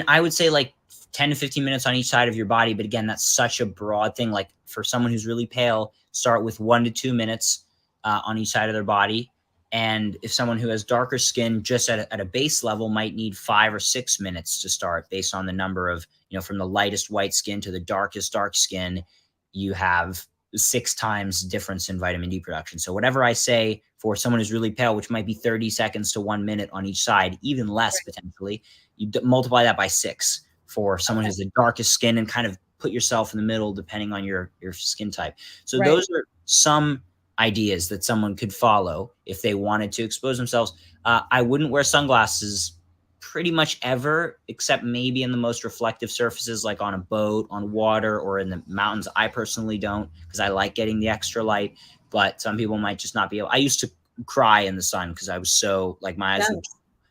I would say like 10 to 15 minutes on each side of your body. But again, that's such a broad thing. Like for someone who's really pale, start with 1 to 2 minutes on each side of their body. And if someone who has darker skin, just at a base level, might need 5 or 6 minutes to start, based on the number of, from the lightest white skin to the darkest dark skin, you have 6 times difference in vitamin D production. So whatever I say for someone who's really pale, which might be 30 seconds to 1 minute on each side, even less potentially, you multiply that by 6 for someone who's the darkest skin, and kind of put yourself in the middle depending on your skin type. So those are some ideas that someone could follow if they wanted to expose themselves. I wouldn't wear sunglasses pretty much ever, except maybe in the most reflective surfaces, like on a boat, on water, or in the mountains. I personally don't, because I like getting the extra light, but some people might just not be able. I used to cry in the sun because I was so, like, my eyes,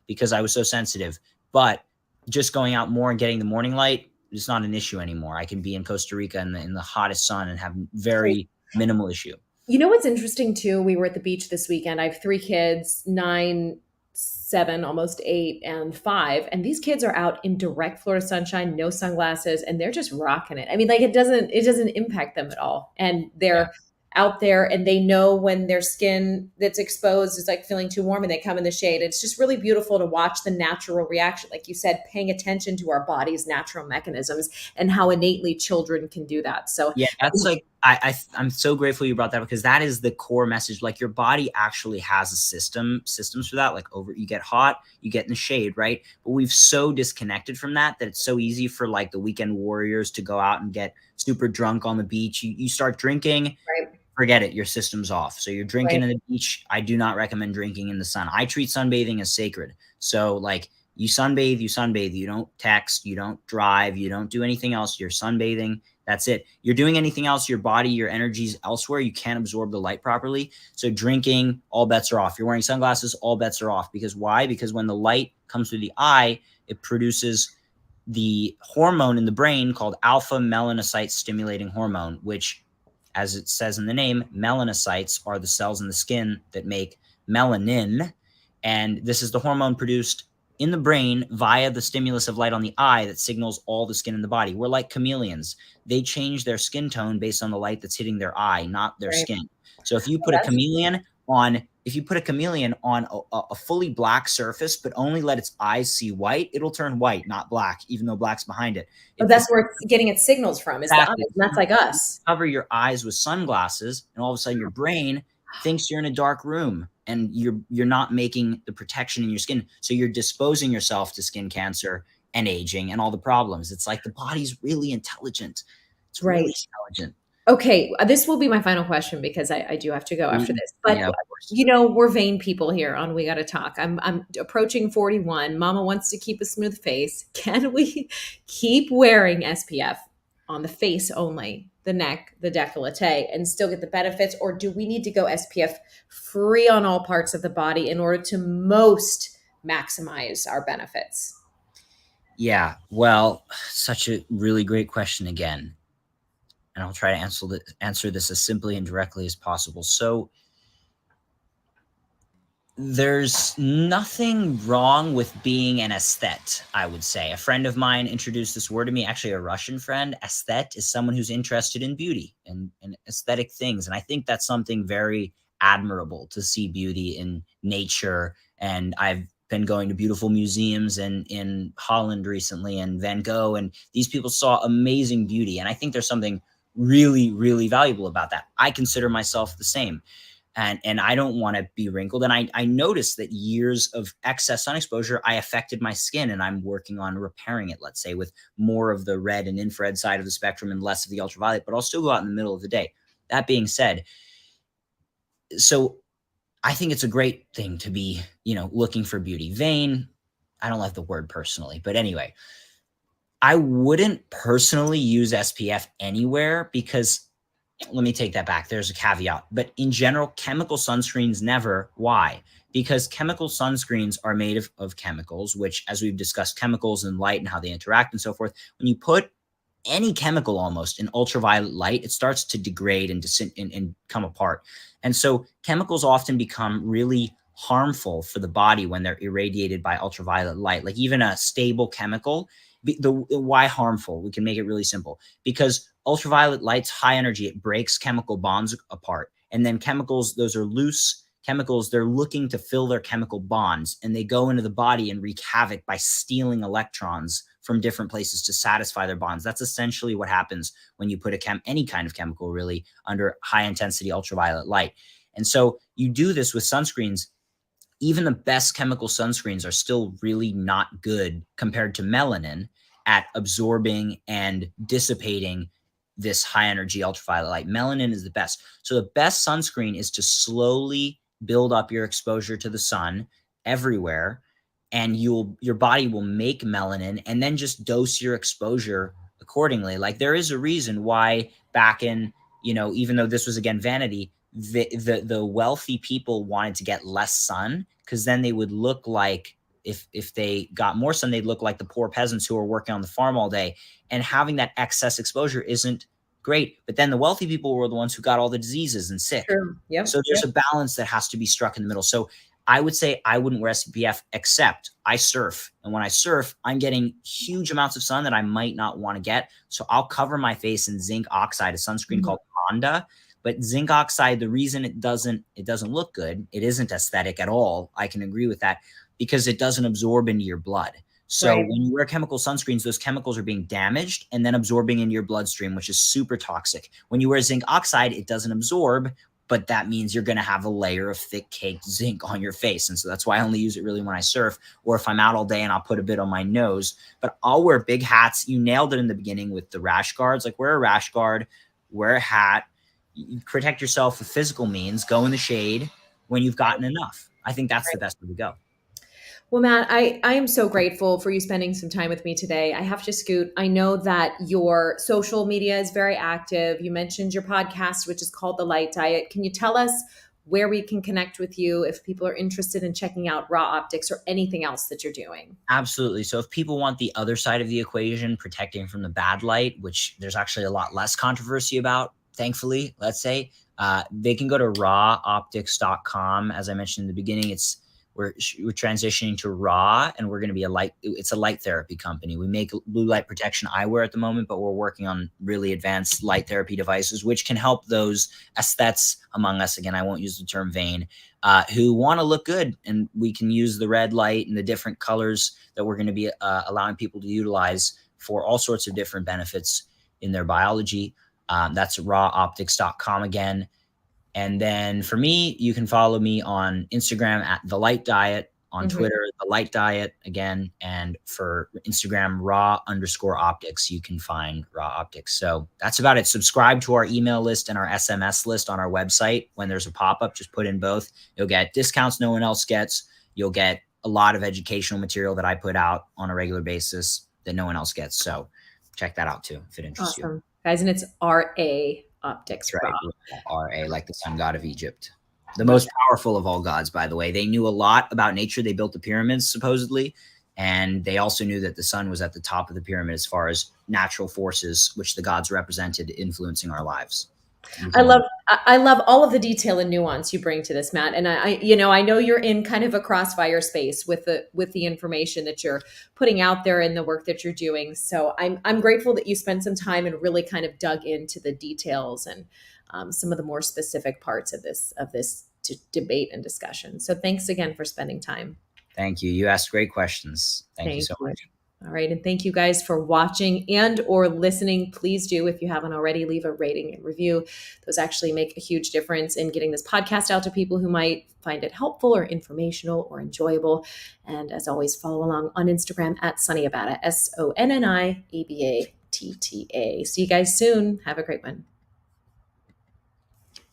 because I was so sensitive. But just going out more and getting the morning light is not an issue anymore. I can be in Costa Rica in the hottest sun and have very minimal issue. You know what's interesting too? We were at the beach this weekend. I have 3 kids, 9, 7, almost 8, and 5. And these kids are out in direct Florida sunshine, no sunglasses, and they're just rocking it. I mean, like it doesn't impact them at all. And they're out there, and they know when their skin that's exposed is like feeling too warm, and they come in the shade. It's just really beautiful to watch the natural reaction. Like you said, paying attention to our body's natural mechanisms and how innately children can do that. So yeah, that's like, I'm so grateful you brought that, because that is the core message. Like, your body actually has a systems for that. Like, you get hot, you get in the shade, right? But we've so disconnected from that it's so easy for like the weekend warriors to go out and get super drunk on the beach. You start drinking, Right. forget it, your system's off. So you're drinking Right. in the beach. I do not recommend drinking in the sun. I treat sunbathing as sacred. So like, you sunbathe, you don't text, you don't drive, you don't do anything else. You're sunbathing. That's it. You're doing anything else, your body, your energy's elsewhere. You can't absorb the light properly. So drinking, all bets are off. You're wearing sunglasses, all bets are off. Because why? Because when the light comes through the eye, it produces the hormone in the brain called alpha melanocyte stimulating hormone, which, as it says in the name, melanocytes are the cells in the skin that make melanin. And this is the hormone produced in the brain via the stimulus of light on the eye that signals all the skin in the body. We're like chameleons. They change their skin tone based on the light that's hitting their eye, not their Right. skin. So if you Oh, put a chameleon on a fully black surface, but only let its eyes see white, it'll turn white, not black, even though black's behind it. that's where it's getting its signals from, is the eyes. Exactly. And that's like us. Cover your eyes with sunglasses, and all of a sudden your brain thinks you're in a dark room, and you're not making the protection in your skin. So you're disposing yourself to skin cancer and aging and all the problems. It's like the body's really intelligent. It's really Right. intelligent. Okay, this will be my final question because I do have to go after this. But Yeah, of course. we're vain people here on We Gotta Talk. I'm approaching 41. Mama wants to keep a smooth face. Can we keep wearing SPF on the face only, the neck, the décolleté, and still get the benefits, or do we need to go SPF free on all parts of the body in order to most maximize our benefits? Yeah. Well, such a really great question again. And I'll try to answer this as simply and directly as possible. So, there's nothing wrong with being an aesthete, I would say. A friend of mine introduced this word to me, actually a Russian friend. Aesthete is someone who's interested in beauty and aesthetic things. And I think that's something very admirable, to see beauty in nature. And I've been going to beautiful museums in Holland recently, and Van Gogh, and these people saw amazing beauty. And I think there's something really, really valuable about that. I consider myself the same, and I don't want to be wrinkled. And I noticed that years of excess sun exposure, I affected my skin, and I'm working on repairing it, let's say, with more of the red and infrared side of the spectrum and less of the ultraviolet, but I'll still go out in the middle of the day. That being said, so I think it's a great thing to be, looking for beauty. Vain, I don't like the word personally, but anyway, I wouldn't personally use SPF anywhere, because, let me take that back. There's a caveat. But in general, chemical sunscreens never. Why? Because chemical sunscreens are made of chemicals, which, as we've discussed, chemicals and light and how they interact and so forth. When you put any chemical almost in ultraviolet light, it starts to degrade and come apart. And so chemicals often become really harmful for the body when they're irradiated by ultraviolet light. Like, even a stable chemical, why harmful? We can make it really simple. Because ultraviolet light's high energy, it breaks chemical bonds apart. And then chemicals, those are loose chemicals, they're looking to fill their chemical bonds, and they go into the body and wreak havoc by stealing electrons from different places to satisfy their bonds. That's essentially what happens when you put any kind of chemical really under high intensity ultraviolet light. And so you do this with sunscreens. Even the best chemical sunscreens are still really not good compared to melanin at absorbing and dissipating this high energy ultraviolet light. Melanin is the best. So the best sunscreen is to slowly build up your exposure to the sun everywhere, and your body will make melanin, and then just dose your exposure accordingly. Like, there is a reason why back in, even though this was, again, vanity, the wealthy people wanted to get less sun, because then they would look like, if they got more sun, they'd look like the poor peasants who are working on the farm all day. And having that excess exposure isn't great. But then the wealthy people were the ones who got all the diseases and sick. True. Yep. So there's a balance that has to be struck in the middle. So I would say I wouldn't wear SPF, except I surf. And when I surf, I'm getting huge amounts of sun that I might not want to get. So I'll cover my face in zinc oxide, a sunscreen Mhm. called Honda. But zinc oxide, the reason it doesn't look good, it isn't aesthetic at all. I can agree with that, because it doesn't absorb into your blood. So Right. when you wear chemical sunscreens, those chemicals are being damaged and then absorbing into your bloodstream, which is super toxic. When you wear zinc oxide, it doesn't absorb, but that means you're going to have a layer of thick caked zinc on your face. And so that's why I only use it really when I surf, or if I'm out all day and I'll put a bit on my nose. But I'll wear big hats. You nailed it in the beginning with the rash guards. Like, wear a rash guard, wear a hat, you protect yourself with physical means, go in the shade when you've gotten enough. I think that's the best way to go. Well, Matt, I am so grateful for you spending some time with me today. I have to scoot. I know that your social media is very active. You mentioned your podcast, which is called The Light Diet. Can you tell us where we can connect with you if people are interested in checking out Raw Optics or anything else that you're doing? Absolutely. So if people want the other side of the equation, protecting from the bad light, which there's actually a lot less controversy about, thankfully, let's say, they can go to rawoptics.com. As I mentioned in the beginning, we're transitioning to raw, and we're going to be it's a light therapy company. We make blue light protection eyewear at the moment, but we're working on really advanced light therapy devices, which can help those aesthetes among us. Again, I won't use the term vain, who want to look good. And we can use the red light and the different colors that we're going to be allowing people to utilize for all sorts of different benefits in their biology. That's rawoptics.com again. And then for me, you can follow me on Instagram at The Light Diet, on Mhm. Twitter, The Light Diet again. And for Instagram, raw_optics, you can find Raw Optics. So that's about it. Subscribe to our email list and our SMS list on our website. When there's a pop-up, just put in both. You'll get discounts no one else gets. You'll get a lot of educational material that I put out on a regular basis that no one else gets. So check that out too, if it interests you. Awesome. Guys, and it's RA Optics That's Raw. right. Ra, like the sun god of Egypt. The Love most powerful of all gods, by the way. They knew a lot about nature. They built the pyramids, supposedly. And they also knew that the sun was at the top of the pyramid as far as natural forces, which the gods represented, influencing our lives. I love I love all of the detail and nuance you bring to this, Matt. And I know you're in kind of a crossfire space with the information that you're putting out there and the work that you're doing. So I'm grateful that you spent some time and really kind of dug into the details and some of the more specific parts of this debate and discussion. So thanks again for spending time. Thank you. You asked great questions. Thank you Thank so you. much. All right. And thank you guys for watching and or listening. Please do, if you haven't already, leave a rating and review. Those actually make a huge difference in getting this podcast out to people who might find it helpful or informational or enjoyable. And as always, follow along on Instagram at Sonniabatta, SONNIABATTA. See you guys soon. Have a great one.